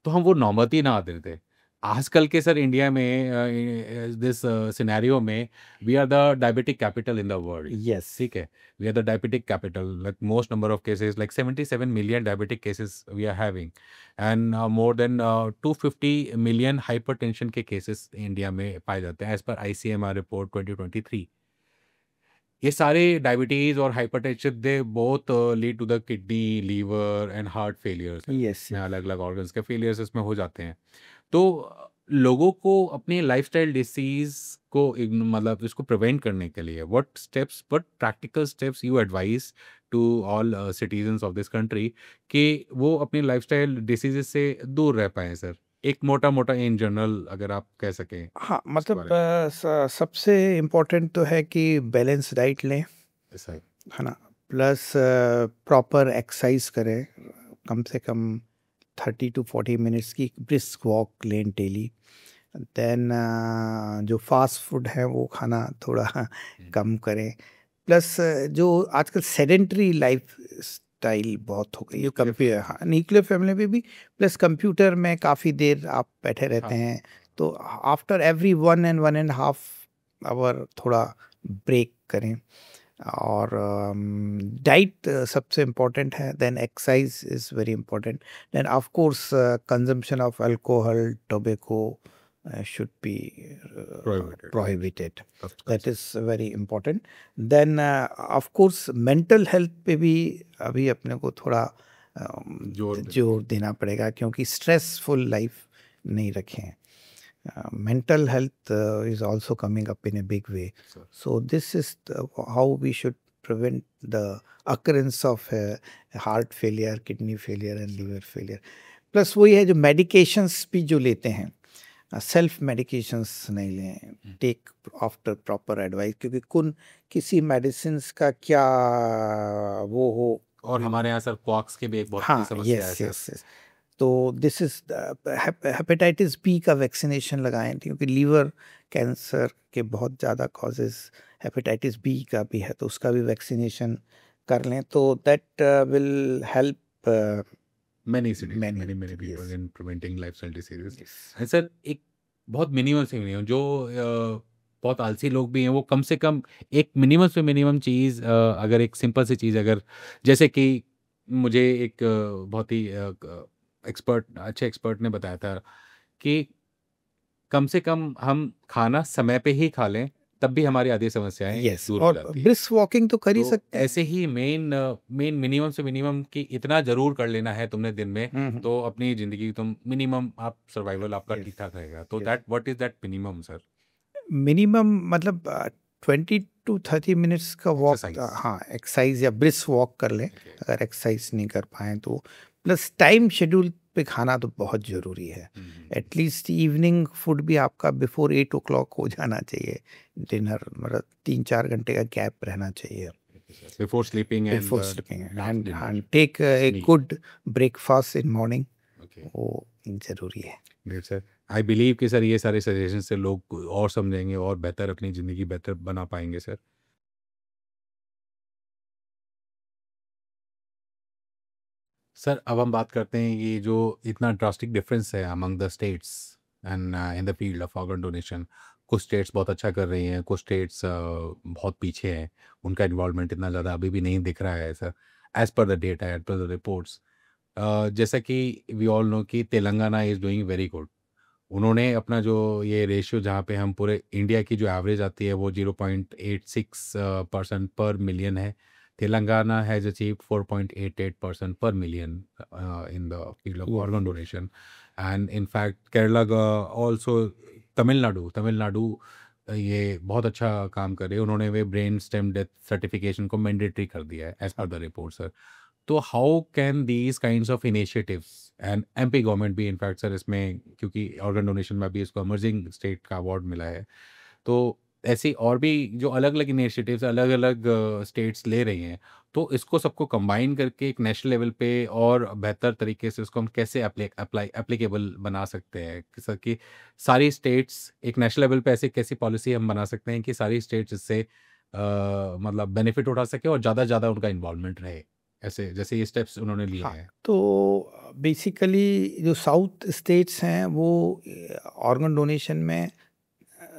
तो हम वो नौबत ही ना आते थे। आजकल के सर इंडिया में दिस सिनेरियो में we are the diabetic capital in the world. Yes, ठीक है, we are the diabetic capital, like most number of cases like 77 million diabetic cases we are having, and more than 250 million hypertension के cases India में पाए जाते हैं as per ICMR report 2023। ये सारे diabetes और hypertension they both lead to the kidney, liver and heart failures yes, में, अलग अलग ऑर्गन्स के फेलियर्स इसमें हो जाते हैं। तो लोगों को अपनी लाइफस्टाइल डिसीज को मतलब इसको प्रिवेंट करने के लिए what practical steps you advise to all citizens of this country कि वो अपनी लाइफस्टाइल डिसीजेस से दूर रह पाएं सर? एक मोटा मोटा इन जनरल अगर आप कह सकें। हाँ इसके मतलब बारे सबसे इम्पोर्टेंट तो है कि बैलेंस डाइट लें, में सही। है ना, प्लस प्रॉपर एक्सरसाइज करें, कम से कम 30 to 40 मिनट्स की ब्रिस्क वॉक लें डेली। देन जो फास्ट फूड है वो खाना थोड़ा कम करें, प्लस जो आजकल सेडेंटरी लाइफ स्टाइल बहुत हो गई है। कंप्यूटर, हाँ, न्यूक्लियर फैमिली में भी, प्लस कंप्यूटर में काफ़ी देर आप बैठे रहते हाँ। हैं, तो आफ्टर एवरी 1.5 आवर थोड़ा ब्रेक करें। और डाइट सबसे इम्पोर्टेंट है, then exercise is very important, then of course consumption of alcohol, tobacco should be prohibited. That is very important. Then of course mental health पे भी अभी अपने को थोड़ा जोर देना पड़ेगा, क्योंकि स्ट्रेसफुल लाइफ नहीं रखें. Mental health is also coming up in a big way. So this is how we should prevent the occurrence of heart failure, kidney failure and liver failure. Plus वही है जो medications भी जो लेते हैं, self medications नहीं लें, take after proper advice, क्योंकि किसी मेडिसिन का क्या वो हो. और हमारे यहाँ सर क्वाक्स के भी एक बहुत हाँ, बड़ी समस्या है यस सर. यस. तो दिस इज हेपेटाइटिस बी का वैक्सीनेशन लगाएं, क्योंकि लीवर कैंसर के बहुत ज़्यादा कॉजेज हेपेटाइटिस बी का भी है, तो उसका भी वैक्सीनेशन कर लें, तो that will help many people in preventing lifestyle diseases. And sir एक बहुत मिनिमम से मिनिमम जो बहुत आलसी लोग भी हैं, वो कम से कम एक मिनिमम से मिनिमम चीज़, अगर एक सिंपल सी चीज़, अगर जैसे कि मुझे एक बहुत ही अच्छे एक्सपर्ट ने बताया था कि कम से कम हम खाना समय पे ही खा लें, तब भी हमारी आधी समस्याएं यस, दूर हो और जाती है. ब्रिस्क वॉकिंग तो कर ही तो सकते हैं. ऐसे ही मेन मिनिमम से मिनिमम कि इतना जरूर कर लेना है तुमने दिन में, तो अपनी जिंदगी तुम मिनिमम आप सर्वाइवल आपका ठीक ठाक रहेगा. तो that what is that minimum sir? Minimum मतलब 20 to 30 मिनट्स का वॉक. Exercise. हाँ, एक्सरसाइज या ब्रिस्क वॉक कर लें, अगर एक्सरसाइज नहीं कर पाएँ तो. प्लस टाइम शेड्यूल पे खाना तो बहुत ज़रूरी है. एटलीस्ट इवनिंग फूड भी आपका बिफोर 8 o'clock हो जाना चाहिए. डिनर मतलब 3-4 घंटे का गैप रहना चाहिए Before sleeping and before sleeping, dinner. And take a Meal. Good breakfast in morning, Okay. वो ज़रूरी है. Great sir. आई बिलीव कि सर ये सारे सजेशन से लोग और समझेंगे और बेहतर अपनी ज़िंदगी बेहतर बना पाएंगे सर. सर अब हम बात करते हैं ये जो इतना ड्रास्टिक डिफरेंस है among the states and in the field of organ donation. कुछ स्टेट्स बहुत अच्छा कर रही हैं, कुछ स्टेट्स बहुत पीछे हैं, उनका इन्वॉल्वमेंट इतना ज़्यादा अभी भी नहीं दिख रहा है sir, as per the data, as per the reports. जैसा कि वी ऑल नो कि Telangana is doing very good. उन्होंने अपना जो ये रेशियो जहाँ पे हम पूरे इंडिया की जो एवरेज आती है वो 0.86% पर मिलियन है. Telangana has achieved 4.88% per million in the field of organ donation. And in fact, Kerala also, Tamil Nadu ये बहुत अच्छा काम कर रहे हैं. उन्होंने वे ब्रेन स्टेम डेथ सर्टिफिकेशन को मैंडेटरी कर दिया है as per the report sir. तो how can these kinds of initiatives and MP government भी इनफैक्ट सर इसमें, क्योंकि ऑर्गन डोनेशन में भी इसको इमर्जिंग स्टेट का अवार्ड मिला है, तो ऐसी और भी जो अलग अलग इनिशिएटिव्स अलग अलग स्टेट्स ले रही हैं, तो इसको सबको कंबाइन करके एक नेशनल लेवल पे और बेहतर तरीके से इसको हम कैसे एप्लीकेबल बना सकते हैं कि सारी स्टेट्स एक नेशनल लेवल पे ऐसी कैसी पॉलिसी हम बना सकते हैं कि सारी स्टेट्स इससे मतलब बेनिफिट उठा सके और ज़्यादा ज़्यादा उनका इन्वॉल्वमेंट रहे, ऐसे जैसे ये स्टेप्स उन्होंने लिए हैं. तो बेसिकली जो साउथ स्टेट्स हैं वो ऑर्गन डोनेशन में,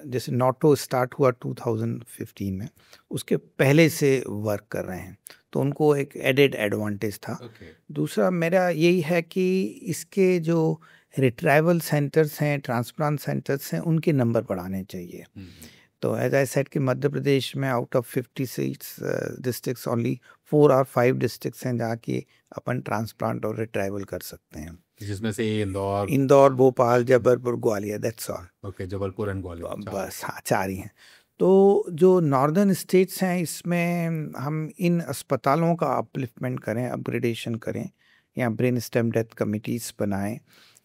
जैसे नोटो स्टार्ट हुआ 2015 में, उसके पहले से वर्क कर रहे हैं, तो उनको एक एडेड एडवांटेज था. दूसरा मेरा यही है कि इसके जो रिट्राइवल सेंटर्स हैं, ट्रांसप्लांट सेंटर्स हैं, उनके नंबर बढ़ाने चाहिए. तो एज आई सेड कि मध्य प्रदेश में out of 56 districts only 4 or 5 districts हैं जहाँ की अपन ट्रांसप्लांट और रिट्राइवल कर सकते हैं, जिसमें से Indore, Bhopal, Jabalpur, Gwalior, that's all. Okay, Jabalpur and Gwalior, बस हाँ, 4 ही हैं. तो जो नॉर्दर्न स्टेट्स हैं इसमें हम इन अस्पतालों का अपलिफ्टमेंट करें, अपग्रेडेशन करें, यहाँ ब्रेन स्टेम डेथ कमिटीज़ बनाएं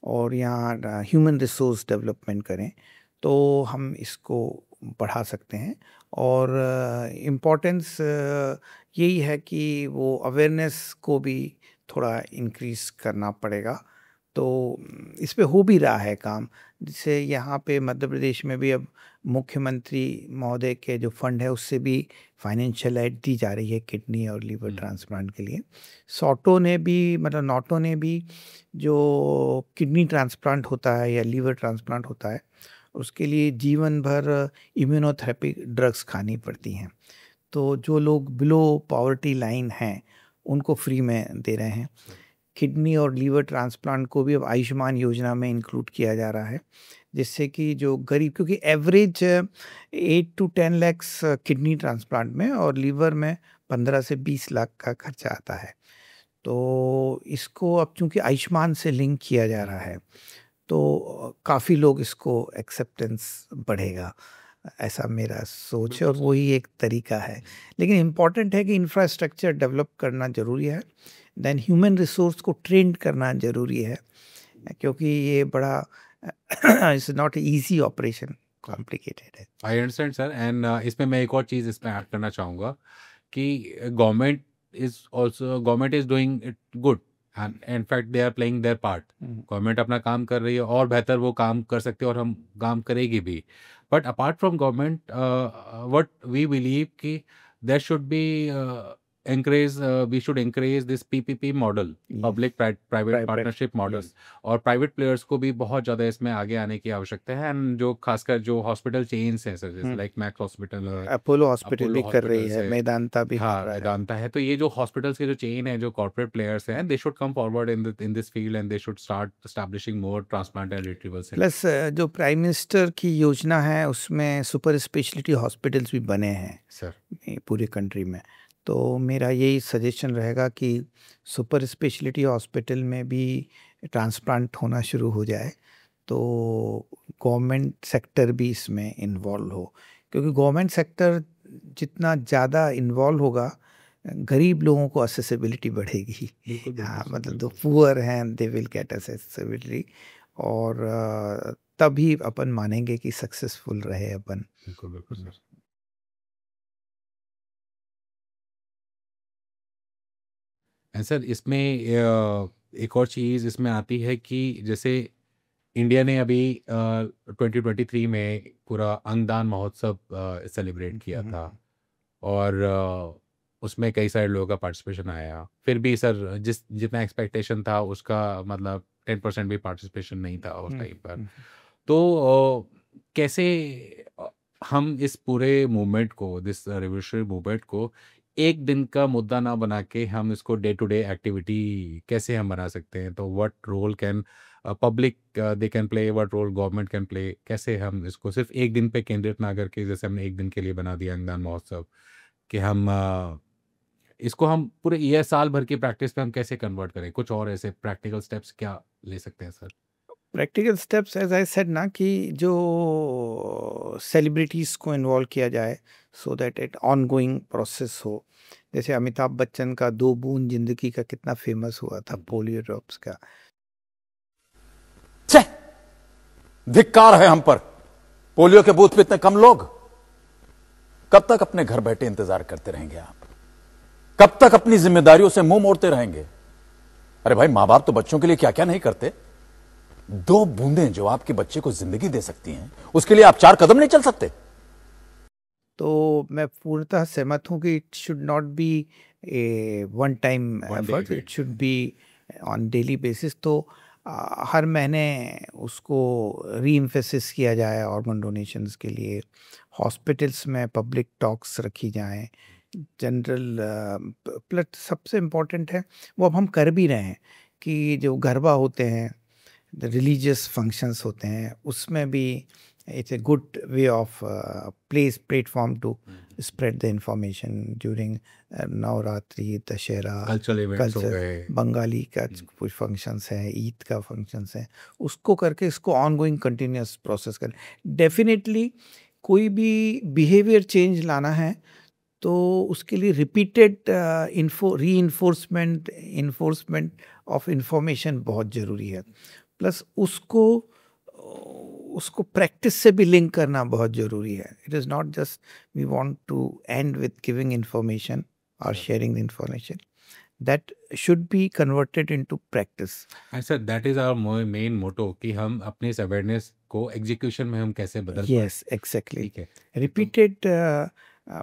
और यहाँ ह्यूमन रिसोर्स डेवलपमेंट करें, तो हम इसको बढ़ा सकते हैं. और इम्पोर्टेंस यही है कि वो अवेयरनेस को भी थोड़ा इंक्रीज़ करना पड़ेगा. तो इस पे हो भी रहा है काम, जिससे यहाँ पे मध्य प्रदेश में भी अब मुख्यमंत्री महोदय के जो फंड है उससे भी फाइनेंशियल एड दी जा रही है किडनी और लीवर ट्रांसप्लांट के लिए। सॉटो ने भी, मतलब नॉटो ने भी, जो किडनी ट्रांसप्लांट होता है या लीवर ट्रांसप्लांट होता है उसके लिए जीवन भर इम्यूनोथेरेपी ड्रग्स खानी पड़ती हैं। तो जो लोग बिलो पॉवर्टी लाइन हैं उनको फ्री में दे रहे हैं। किडनी और लीवर ट्रांसप्लांट को भी अब आयुष्मान योजना में इंक्लूड किया जा रहा है, जिससे कि जो गरीब, क्योंकि average 8 to 10 lakhs kidney transplant में और लीवर में 15 से 20 लाख का खर्चा आता है। तो इसको अब चूंकि आयुष्मान से लिंक किया जा रहा है तो काफ़ी लोग इसको एक्सेप्टेंस बढ़ेगा, ऐसा मेरा सोच है और वही एक तरीका है। लेकिन इम्पॉर्टेंट है कि इंफ्रास्ट्रक्चर डेवलप करना ज़रूरी है, देन ह्यूमन रिसोर्स को ट्रेन करना ज़रूरी है, क्योंकि ये बड़ा it's not easy operation, complicated है। I understand sir. एंड इसमें मैं एक और चीज़ इसमें ऐड करना चाहूँगा कि government is doing it good and in fact they are playing their part. Government अपना काम कर रही है और बेहतर वो काम कर सकते हैं और हम काम करेगी भी। But apart from government what we believe कि there should be we should encourage this PPP model, public private partnership models, और प्राइवेट प्लेयर्स को भी बहुत ज़्यादा इसमें आगे आने की आवश्यकता है। एंड जो खासकर जो हॉस्पिटल चेन्स हैं सर, जैसे like max hospital, Apollo hospital भी कर रही है, मेदांता भी हाँ मेदांता है। तो ये जो हॉस्पिटल्स के जो चेन है, जो कॉर्पोरेट प्लेयर्स हैं, दे should come forward in this field and they should start establishing more transplant and retrieval centres. Plus जो प्राइम मिनिस्टर की योजना है उसमें सुपर स्पेशलिटी हॉस्पिटल्स भी बने हैं सर पूरी कंट्री में। तो मेरा यही सजेशन रहेगा कि सुपर स्पेशलिटी हॉस्पिटल में भी ट्रांसप्लांट होना शुरू हो जाए, तो गवर्नमेंट सेक्टर भी इसमें इन्वॉल्व हो, क्योंकि गवर्नमेंट सेक्टर जितना ज़्यादा इन्वॉल्व होगा गरीब लोगों को असेसिबिलिटी बढ़ेगी। हाँ, मतलब जो पुअर हैं दे विल गेट असेसिबिलिटी, और तभी अपन मानेंगे कि सक्सेसफुल रहे अपन। बिल्कुल बिल्कुल सर। एंड सर इसमें एक और चीज़ इसमें आती है कि जैसे इंडिया ने अभी 2023 में पूरा अंगदान महोत्सव सेलिब्रेट किया था, और उसमें कई सारे लोगों का पार्टिसिपेशन आया। फिर भी सर जितना एक्सपेक्टेशन था उसका मतलब 10% भी पार्टिसिपेशन नहीं था उस टाइम पर। तो कैसे हम इस पूरे मूवमेंट को, दिस रिवोल्यूशनरी मूवमेंट को एक दिन का मुद्दा ना बना के हम इसको डे टू डे एक्टिविटी कैसे हम बना सकते हैं? तो what role can public they can play, what role government can play? कैसे हम इसको सिर्फ एक दिन पे केंद्रित ना करके, जैसे हमने एक दिन के लिए बना दिया अंगदान महोत्सव, कि हम इसको हम पूरे ईयर साल भर की प्रैक्टिस पे हम कैसे कन्वर्ट करें? कुछ और ऐसे प्रैक्टिकल स्टेप्स क्या ले सकते हैं sir? Practical steps as I said ना, कि जो सेलिब्रिटीज़ को इन्वॉल्व किया जाए so that it ongoing process हो। जैसे अमिताभ बच्चन का 2 बूंद जिंदगी का कितना फेमस हुआ था, पोलियो ड्रॉप्स का। धिक्कार है हम पर, पोलियो के बूथ पे इतने कम लोग। कब तक अपने घर बैठे इंतजार करते रहेंगे आप? कब तक अपनी जिम्मेदारियों से मुंह मोड़ते रहेंगे? अरे भाई, मां बाप तो बच्चों के लिए क्या क्या नहीं करते। 2 बूंदें जो आपके बच्चे को जिंदगी दे सकती हैं, उसके लिए आप 4 कदम नहीं चल सकते। तो मैं पूर्णतः सहमत हूं कि it should not be A one time effort, it should be on daily basis. तो हर महीने उसको रीइंफेसिस किया जाए ऑर्गन डोनेशंस के लिए, हॉस्पिटल्स में पब्लिक टॉक्स रखी जाएं, जनरल प्लस सबसे इम्पोर्टेंट है वो अब हम कर भी रहे हैं कि जो गरबा होते हैं, रिलीजियस फंक्शंस होते हैं, उसमें भी it's a good way of platform to spread the information during Navratri, Dussehra, culture, Bengali का कुछ फंक्शंस हैं, ईद का फंक्शंस हैं, उसको करके इसको ऑनगोइंग कंटिन्यूस प्रोसेस करें। डेफिनेटली कोई भी बिहेवियर चेंज लाना है तो उसके लिए रिपीटेड इन्फोर्समेंट ऑफ इंफॉर्मेशन बहुत ज़रूरी है। प्लस उसको प्रैक्टिस से भी लिंक करना बहुत ज़रूरी है। It is not just we want to end with giving information और sharing the information, that should be converted into practice. And sir that is our main motto कि हम अपने इस अवेयरनेस को एग्जीक्यूशन में हम कैसे बदल पाए। Yes, exactly. ठीक है। रिपीटेड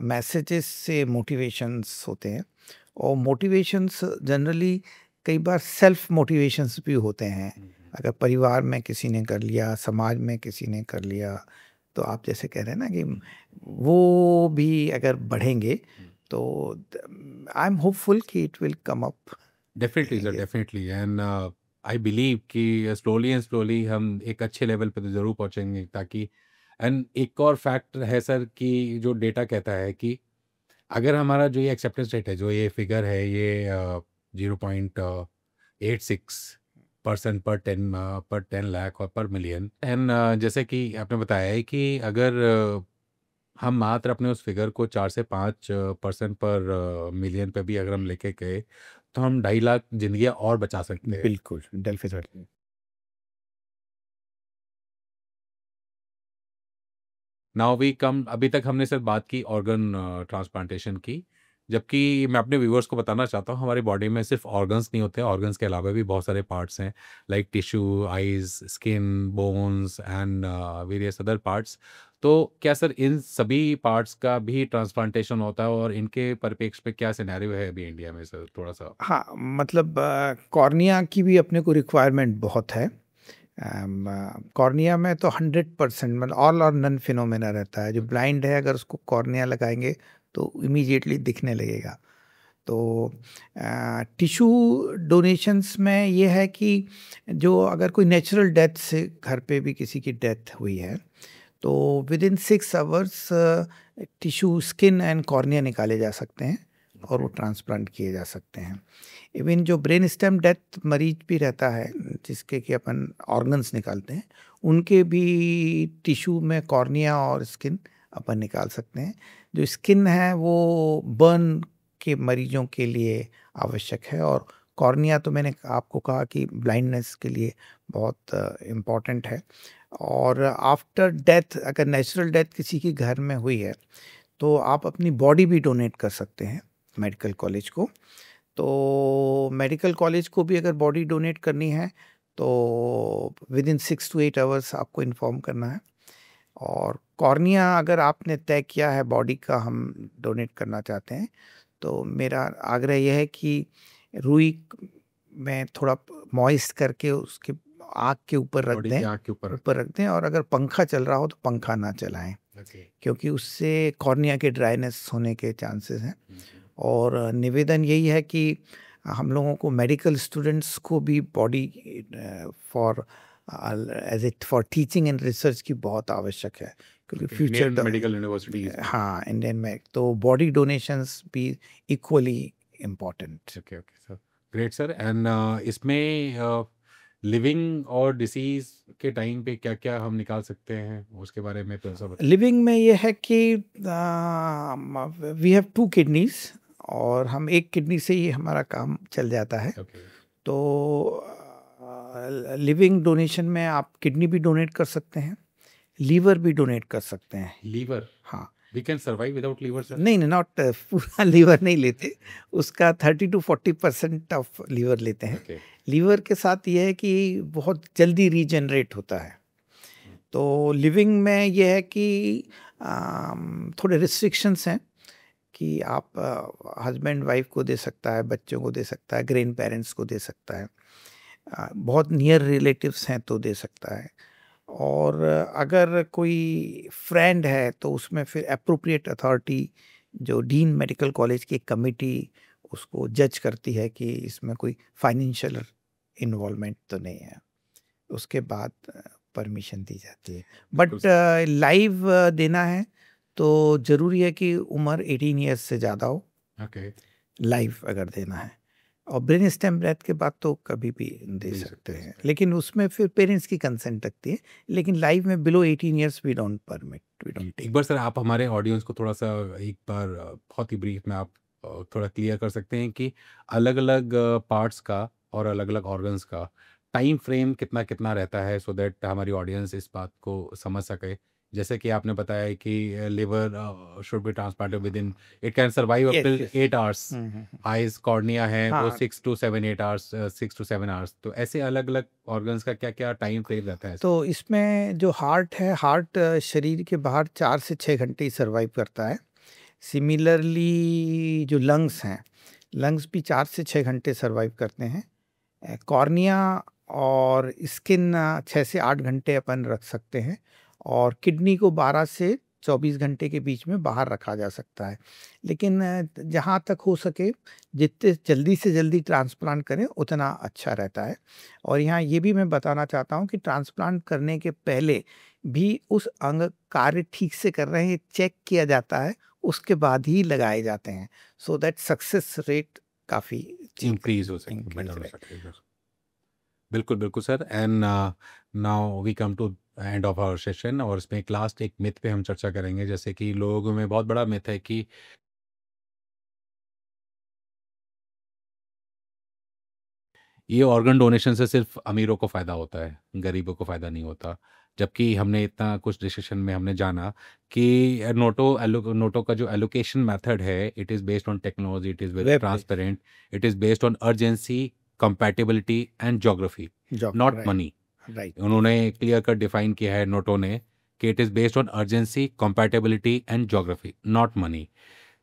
मैसेजेस से मोटिवेशंस होते हैं, और मोटिवेशंस जनरली कई बार सेल्फ मोटिवेशंस भी होते हैं। अगर परिवार में किसी ने कर लिया, समाज में किसी ने कर लिया, तो आप जैसे कह रहे हैं ना कि वो भी अगर बढ़ेंगे तो आई एम होपफुल कि it will come up. Definitely sir, definitely. And I believe कि स्लोली एंड स्लोली हम एक अच्छे लेवल पे तो ज़रूर पहुंचेंगे, ताकि एंड एक और फैक्टर है सर कि जो डेटा कहता है कि अगर हमारा जो ये एक्सेप्टेंस रेट है, जो ये फिगर है, ये 0.86% पर 10 लाख और पर मिलियन। एंड जैसे कि आपने बताया है कि अगर हम मात्र अपने उस फिगर को 4 से 5% पर मिलियन पे भी अगर हम लेके गए तो हम 2.5 लाख जिंदगियां और बचा सकते हैं। बिल्कुल, डेफिनेटली। नाउ वी कम, अभी तक हमने सर बात की ऑर्गन ट्रांसप्लांटेशन की, जबकि मैं अपने व्यूअर्स को बताना चाहता हूँ हमारी बॉडी में सिर्फ ऑर्गन्स नहीं होते, ऑर्गन्स के अलावा भी बहुत सारे पार्ट्स हैं, like tissue, eyes, skin, bones and various other parts. तो क्या सर इन सभी पार्ट्स का भी ट्रांसप्लांटेशन होता है, और इनके परिप्रेक्ष्य पे क्या सिनेरियो है अभी इंडिया में सर, थोड़ा सा? हाँ, मतलब कॉर्निया की भी अपने को रिक्वायरमेंट बहुत है। कॉर्निया में तो 100% मतलब ऑल और नन फिनोमेना रहता है। जो ब्लाइंड है अगर उसको कॉर्निया लगाएंगे तो इमीडिएटली दिखने लगेगा। तो टिश्यू डोनेशंस में ये है कि जो अगर कोई नेचुरल डेथ से घर पे भी किसी की डेथ हुई है तो with in 6 hours tissue, skin and cornea निकाले जा सकते हैं और वो ट्रांसप्लांट किए जा सकते हैं। इवन जो ब्रेन स्टेम डेथ मरीज भी रहता है जिसके कि अपन ऑर्गन्स निकालते हैं, उनके भी टिश्यू में कॉर्निया और स्किन अपन निकाल सकते हैं। जो स्किन है वो बर्न के मरीजों के लिए आवश्यक है, और कॉर्निया तो मैंने आपको कहा कि ब्लाइंडनेस के लिए बहुत इम्पॉर्टेंट है। और आफ्टर डेथ, अगर नेचुरल डेथ किसी के घर में हुई है तो आप अपनी बॉडी भी डोनेट कर सकते हैं मेडिकल कॉलेज को। तो मेडिकल कॉलेज को भी अगर बॉडी डोनेट करनी है तो विद इन 6 to 8 आवर्स आपको इन्फॉर्म करना है। और कॉर्निया अगर आपने तय किया है बॉडी का हम डोनेट करना चाहते हैं, तो मेरा आग्रह यह है कि रुई में थोड़ा मॉइस्ट करके उसके आँख के ऊपर रख बॉडी दें, की आँख के ऊपर। ऊपर रख दें, और अगर पंखा चल रहा हो तो पंखा ना चलाएं, क्योंकि उससे कॉर्निया के ड्राइनेस होने के चांसेस हैं। और निवेदन यही है कि हम लोगों को मेडिकल स्टूडेंट्स को भी body for as it for teaching and research की बहुत आवश्यक है, क्योंकि फ्यूचर मेडिकल यूनिवर्सिटीज। हाँ, इंडियन में तो बॉडी डोनेशंस भी equally important. Okay okay sir, great sir. And इसमें लिविंग और डिसीज के टाइम पे क्या क्या हम निकाल सकते हैं, उसके बारे में तो सब? लिविंग में ये है कि वी हैव 2 किडनीज, और हम एक किडनी से ही हमारा काम चल जाता है। तो लिविंग डोनेशन में आप किडनी भी डोनेट कर सकते हैं, लीवर भी डोनेट कर सकते हैं। लीवर? हाँ, we can survive without liver sir? नहीं नहीं, नॉट पूरा लीवर नहीं लेते, उसका 30 to 40% ऑफ लीवर लेते हैं। लीवर के साथ ये है कि बहुत जल्दी रीजनरेट होता है। तो लिविंग में ये है कि थोड़े रिस्ट्रिक्शंस हैं कि आप हस्बैंड वाइफ को दे सकता है, बच्चों को दे सकता है, ग्रैंड पेरेंट्स को दे सकता है, बहुत नियर रिलेटिव्स हैं तो दे सकता है। और अगर कोई फ्रेंड है तो उसमें फिर अप्रोप्रिएट अथॉरिटी, जो डीन मेडिकल कॉलेज की कमेटी उसको जज करती है कि इसमें कोई फाइनेंशियल इन्वॉल्वमेंट तो नहीं है, उसके बाद परमिशन दी जाती है। बट लाइव देना है तो ज़रूरी है कि उम्र 18 ईयर्स से ज़्यादा हो, लाइव अगर देना है। और ब्रेन स्टेम डेथ के बाद तो कभी भी दे सकते हैं, लेकिन उसमें फिर पेरेंट्स की कंसेंट लगती है, लेकिन लाइव में below 18 years we don't permit, we don't. एक बार सर आप हमारे ऑडियंस को थोड़ा सा एक बार बहुत ही ब्रीफ में आप थोड़ा क्लियर कर सकते हैं कि अलग अलग पार्ट्स का और अलग अलग ऑर्गन्स का टाइम फ्रेम कितना कितना रहता है, सो दैट हमारी ऑडियंस इस बात को समझ सके, जैसे कि आपने बताया कि liver should be transplanted with in, it can survive up Yes, till yes. 8 hours. Eyes cornea है वो हाँ, 6 to 7 8 आवर्स, 6 to 7 आवर्स। तो ऐसे अलग अलग ऑर्गन्स का क्या क्या टाइम फ्रेम रहता है? तो इसमें जो हार्ट है, हार्ट शरीर के बाहर 4 से 6 घंटे ही सर्वाइव करता है। सिमिलरली जो लंग्स हैं, लंग्स भी 4 से 6 घंटे सर्वाइव करते हैं। कॉर्निया और स्किन 6 से 8 घंटे अपन रख सकते हैं, और किडनी को 12 से 24 घंटे के बीच में बाहर रखा जा सकता है। लेकिन जहाँ तक हो सके जितने जल्दी से जल्दी ट्रांसप्लांट करें उतना अच्छा रहता है। और यहाँ ये भी मैं बताना चाहता हूँ कि ट्रांसप्लांट करने के पहले भी उस अंग कार्य ठीक से कर रहे हैं चेक किया जाता है, उसके बाद ही लगाए जाते हैं, सो दैट सक्सेस रेट काफ़ी इंक्रीज हो सके, increase बेटर हो रहे। सके सर। बिल्कुल बिल्कुल sir. And now we come to end of our session, और इसमें एक लास्ट एक मिथ पे हम चर्चा करेंगे। जैसे कि लोगों में बहुत बड़ा मिथ है कि ये ऑर्गन डोनेशन से सिर्फ अमीरों को फ़ायदा होता है, गरीबों को फ़ायदा नहीं होता। जबकि हमने इतना कुछ डिस्कशन में हमने जाना कि नोटो का जो एलोकेशन मेथड है, it is based on technology, it is very web transparent, it is based on urgency, compatibility and geography, job not right money. Right उन्होंने क्लियर कट डिफाइन किया है नोटो ने कि it is based on urgency, compatibility and geography, not money.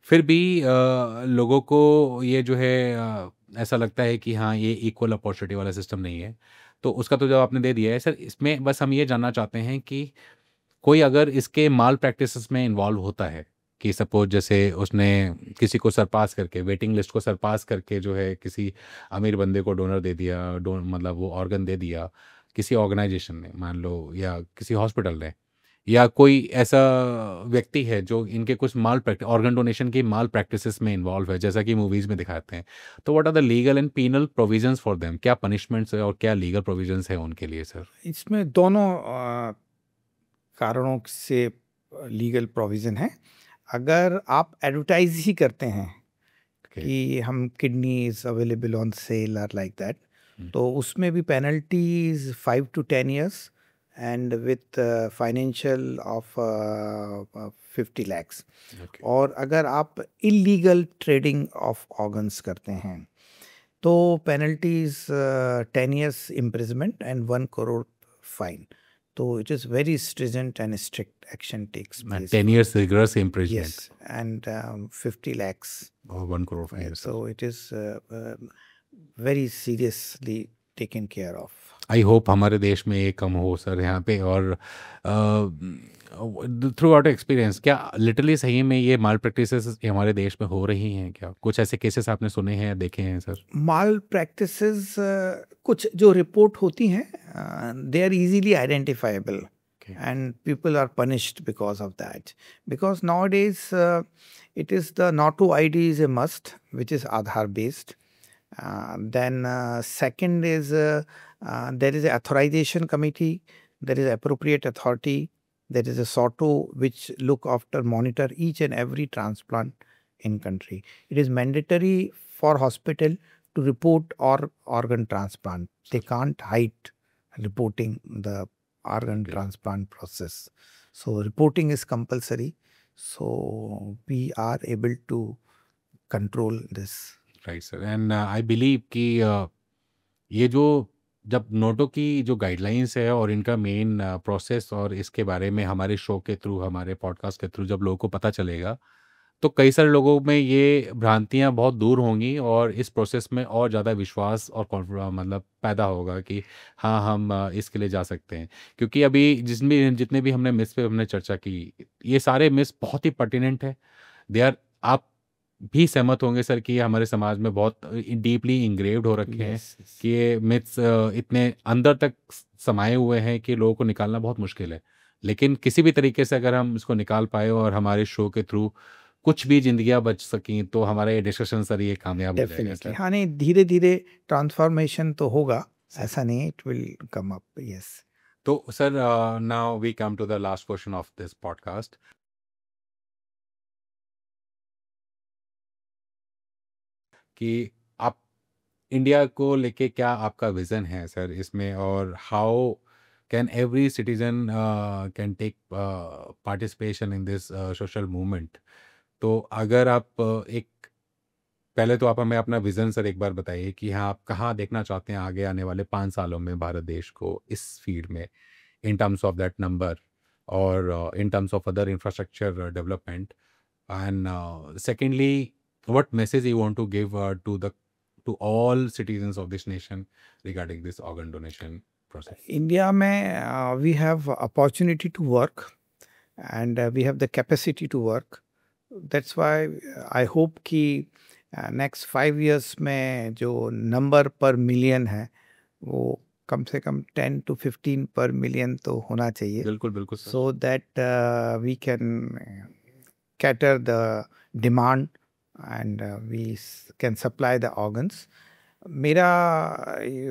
फिर भी लोगों को ये जो है ऐसा लगता है कि हाँ, ये इक्वल अपॉर्चुनिटी वाला सिस्टम नहीं है। तो उसका तो जवाब आपने दे दिया है सर। इसमें बस हम ये जानना चाहते हैं कि कोई अगर इसके माल प्रैक्टिसेस में इन्वॉल्व होता है, कि सपोज जैसे उसने किसी को सरपास करके, वेटिंग लिस्ट को सरपास करके जो है किसी अमीर बंदे को डोनर दे दिया, मतलब वो ऑर्गन दे दिया किसी ऑर्गेनाइजेशन ने मान लो, या किसी हॉस्पिटल ने, या कोई ऐसा व्यक्ति है जो इनके कुछ माल प्रैक्टिस, ऑर्गन डोनेशन की माल प्रैक्टिसेस में इन्वॉल्व है, जैसा कि मूवीज में दिखाते हैं, तो what are the legal and penal provisions for them? क्या पनिशमेंट्स है और क्या लीगल प्रोविजंस है उनके लिए सर? इसमें दोनों कारणों से लीगल प्रोविज़न है। अगर आप एडवर्टाइज ही करते हैं Okay. कि हम kidney is available on sale और लाइक दैट, Hmm. तो उसमें भी penalties 5 to 10 years and with financial of 50 lakhs। Okay. और अगर आप इलीगल ट्रेडिंग ऑफ ऑर्गन्स करते हैं तो penalties 10 years imprisonment and 1 crore fine। तो it is very stringent and strict action takes place 10 for- years rigorous imprisonment yes, and 50 lakhs। or 1 crore fine, sir. So it is very seriously taken care of। I hope हमारे देश में ये कम हो sir यहाँ पे। और through out experience, क्या literally सही में ये माल प्रैक्टिसेस हमारे देश में हो रही हैं? क्या कुछ ऐसे केसेस आपने सुने हैं या देखे हैं सर? माल प्रैक्टिसेस कुछ जो रिपोर्ट होती हैं they are easily identifiable Okay. and people are punished because of that, because nowadays it is the NATO ID is a must, which is Aadhaar based. Then second is there is a authorization committee, there is appropriate authority, there is a SOTO which look after monitor each and every transplant in country. It is mandatory for hospital to report or organ transplant. They can't hide reporting the organ Okay. transplant process. So reporting is compulsory. So we are able to control this. Right sir. And I believe कि ये जो जब Noto की जो guidelines है और इनका main process, और इसके बारे में हमारे शो के थ्रू, हमारे पॉडकास्ट के थ्रू जब लोगों को पता चलेगा, तो कई सारे लोगों में ये भ्रांतियां बहुत दूर होंगी, और इस प्रोसेस में और ज़्यादा विश्वास और मतलब पैदा होगा कि हाँ, हम इसके लिए जा सकते हैं। क्योंकि अभी जितने भी हमने मिस पे हमने चर्चा की, ये सारे मिस बहुत ही पर्टिनेंट है। दे आर, आप भी सहमत होंगे सर कि ये हमारे समाज में बहुत डीपली इंग्रेव्ड हो रखे हैं, Yes, yes. कि ये मिथ्स इतने अंदर तक समाये हुए हैं कि लोगों को निकालना बहुत मुश्किल है। लेकिन किसी भी तरीके से अगर हम इसको निकाल पाए और हमारे शो के थ्रू कुछ भी जिंदगियां बच सकें, तो हमारा ये डिस्कशन सर ये कामयाब हो जाएगा डेफिनेटली। सर। हाँ, नहीं, धीरे धीरे ट्रांसफॉर्मेशन तो होगा, ऐसा नहीं, it will come up. Yes. तो sir now we come to the last question of this podcast, कि आप इंडिया को लेके क्या आपका विजन है सर इसमें, और how can every citizen can take participation in this social movement. तो अगर आप एक पहले तो आप हमें अपना विजन सर एक बार बताइए कि हाँ आप कहाँ देखना चाहते हैं आगे आने वाले 5 सालों में भारत देश को इस फील्ड में, in terms of that number or in terms of other infrastructure development. And secondly, what message you want to give to all citizens of this nation regarding this organ donation process? India में we have opportunity to work and we have the capacity to work. That's why I hope कि next 5 years में जो number per million है वो कम से कम 10 to 15 per million तो होना चाहिए. बिल्कुल बिल्कुल sir. So that we can cater the demand and we can supply the organs. मेरा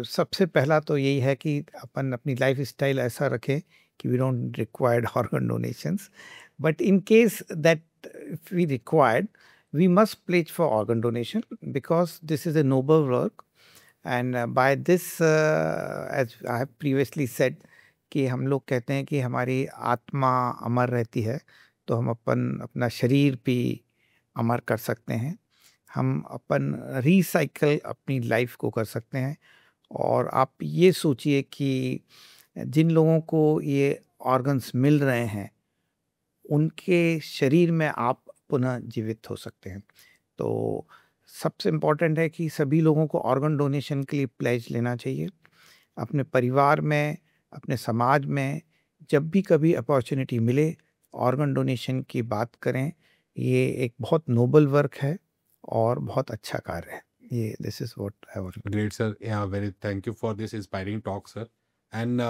सबसे पहला तो यही है कि अपन अपनी लाइफ स्टाइल ऐसा रखें कि we don't require organ donations. But in case that if we required, we must pledge for organ donation because this is a noble work. And by this, as I have previously said, कि हम लोग कहते हैं कि हमारी आत्मा अमर रहती है, तो हम अपना शरीर भी अमर कर सकते हैं. हम अपन रिसाइकल अपनी लाइफ को कर सकते हैं. और आप ये सोचिए कि जिन लोगों को ये ऑर्गन्स मिल रहे हैं, उनके शरीर में आप पुनः जीवित हो सकते हैं. तो सबसे इम्पॉर्टेंट है कि सभी लोगों को ऑर्गन डोनेशन के लिए प्लेज लेना चाहिए. अपने परिवार में, अपने समाज में जब भी कभी अपॉर्चुनिटी मिले, ऑर्गन डोनेशन की बात करें. ये एक बहुत नोबल वर्क है और बहुत अच्छा कार्य है. ये this is what I want. Great sir, yeah very thank you for this inspiring talk sir. And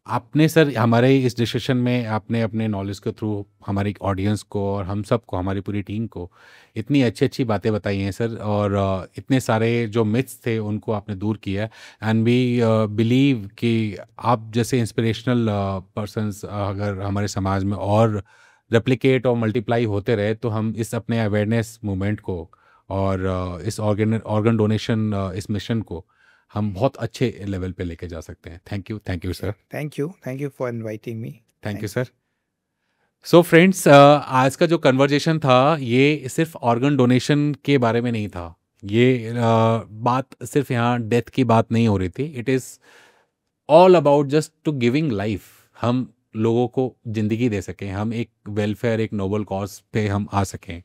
आपने सर हमारे इस डिस्कशन में आपने अपने नॉलेज के थ्रू हमारी ऑडियंस को और हम सबको, हमारी पूरी टीम को इतनी अच्छी अच्छी बातें बताई हैं सर. और इतने सारे जो मिथ्स थे उनको आपने दूर किया. एंड वी बिलीव कि आप जैसे इंस्पिरेशनल पर्सन्स अगर हमारे समाज में और रेप्लिकेट और मल्टीप्लाई होते रहे तो हम इस अपने अवेयरनेस मूवमेंट को और इस ऑर्गन डोनेशन इस मिशन को हम बहुत अच्छे लेवल पे लेके जा सकते हैं. Thank you sir. Thank you for inviting me. Thank you sir. So friends, आज का जो कन्वर्जेशन था ये सिर्फ ऑर्गन डोनेशन के बारे में नहीं था. ये बात सिर्फ यहाँ डेथ की बात नहीं हो रही थी. It is all about just to giving life. हम लोगों को ज़िंदगी दे सकें, हम एक वेलफेयर, एक नोबल कॉज पे हम आ सकें.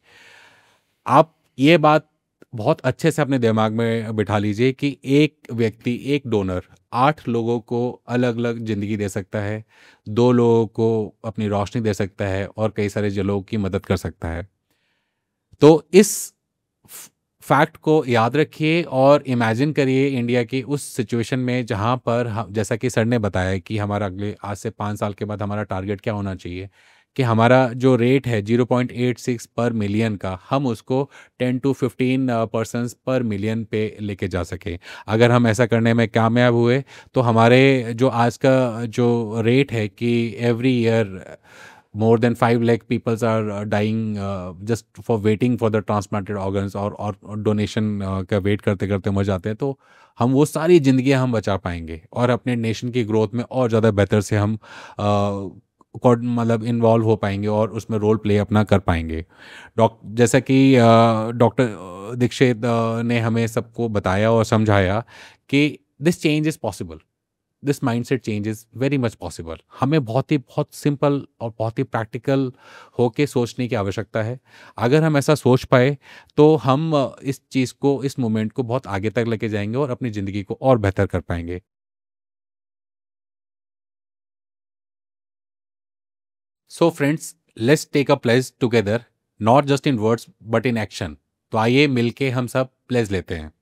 आप ये बात बहुत अच्छे से अपने दिमाग में बिठा लीजिए कि एक व्यक्ति, एक डोनर 8 लोगों को अलग अलग ज़िंदगी दे सकता है, 2 लोगों को अपनी रोशनी दे सकता है और कई सारे लोगों की मदद कर सकता है. तो इस फैक्ट को याद रखिए और इमेजिन करिए इंडिया की उस सिचुएशन में जहाँ पर जैसा कि सर ने बताया कि हमारा अगले आज से 5 साल के बाद हमारा टारगेट क्या होना चाहिए कि हमारा जो रेट है 0.86 पर मिलियन का, हम उसको 10 to 15% पर मिलियन पे लेके जा सके. अगर हम ऐसा करने में कामयाब हुए तो हमारे जो आज का जो रेट है कि every year more than 5 lakh people are dying just for waiting for the transplanted organs और डोनेशन का वेट करते करते मर जाते हैं. तो हम वो सारी ज़िंदगियां हम बचा पाएंगे और अपने नेशन की ग्रोथ में और ज़्यादा बेहतर से हम मतलब इन्वॉल्व हो पाएंगे और उसमें रोल प्ले अपना कर पाएंगे. जैसा कि डॉक्टर दीक्षित ने हमें सबको बताया और समझाया कि this change is possible, this mindset change is very much possible. हमें बहुत सिंपल और बहुत ही प्रैक्टिकल होके सोचने की आवश्यकता है. अगर हम ऐसा सोच पाए तो हम इस चीज़ को, इस मोमेंट को बहुत आगे तक लेके जाएंगे और अपनी ज़िंदगी को और बेहतर कर पाएंगे. So friends, let's take a pledge together, not just in words but in action. तो आइए मिलके हम सब प्लेज लेते हैं.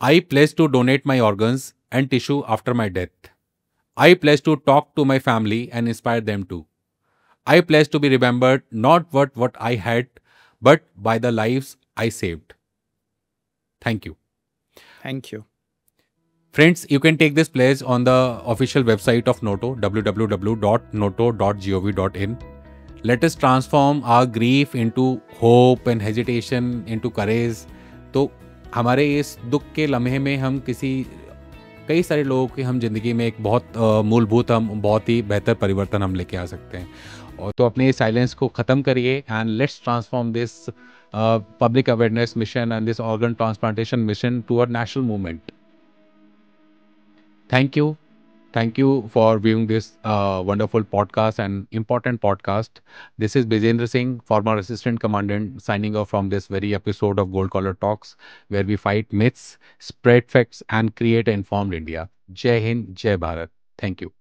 I pledge to donate my organs and tissue after my death. I pledge to talk to my family and inspire them too. I pledge to be remembered not what I had, but by the lives I saved. Thank you. Thank you. Friends, you can take this pledge on the official website of Noto, www.noto.gov.in. Let us transform our grief into hope and hesitation into courage. तो हमारे इस दुख के लम्हे में हम किसी कई सारे लोगों की हम ज़िंदगी में एक बहुत मूलभूत हम बहुत ही बेहतर परिवर्तन हम लेके आ सकते हैं। और तो अपने साइलेंस को ख़त्म करिए and let's transform this public awareness mission and this organ transplantation mission to a national movement. Thank you. Thank you for viewing this wonderful podcast and important podcast. This is Bijendra Singh, former Assistant Commandant, signing off from this very episode of Gold Collar Talks, where we fight myths, spread facts, and create an informed India. Jai Hind, Jai Bharat. Thank you.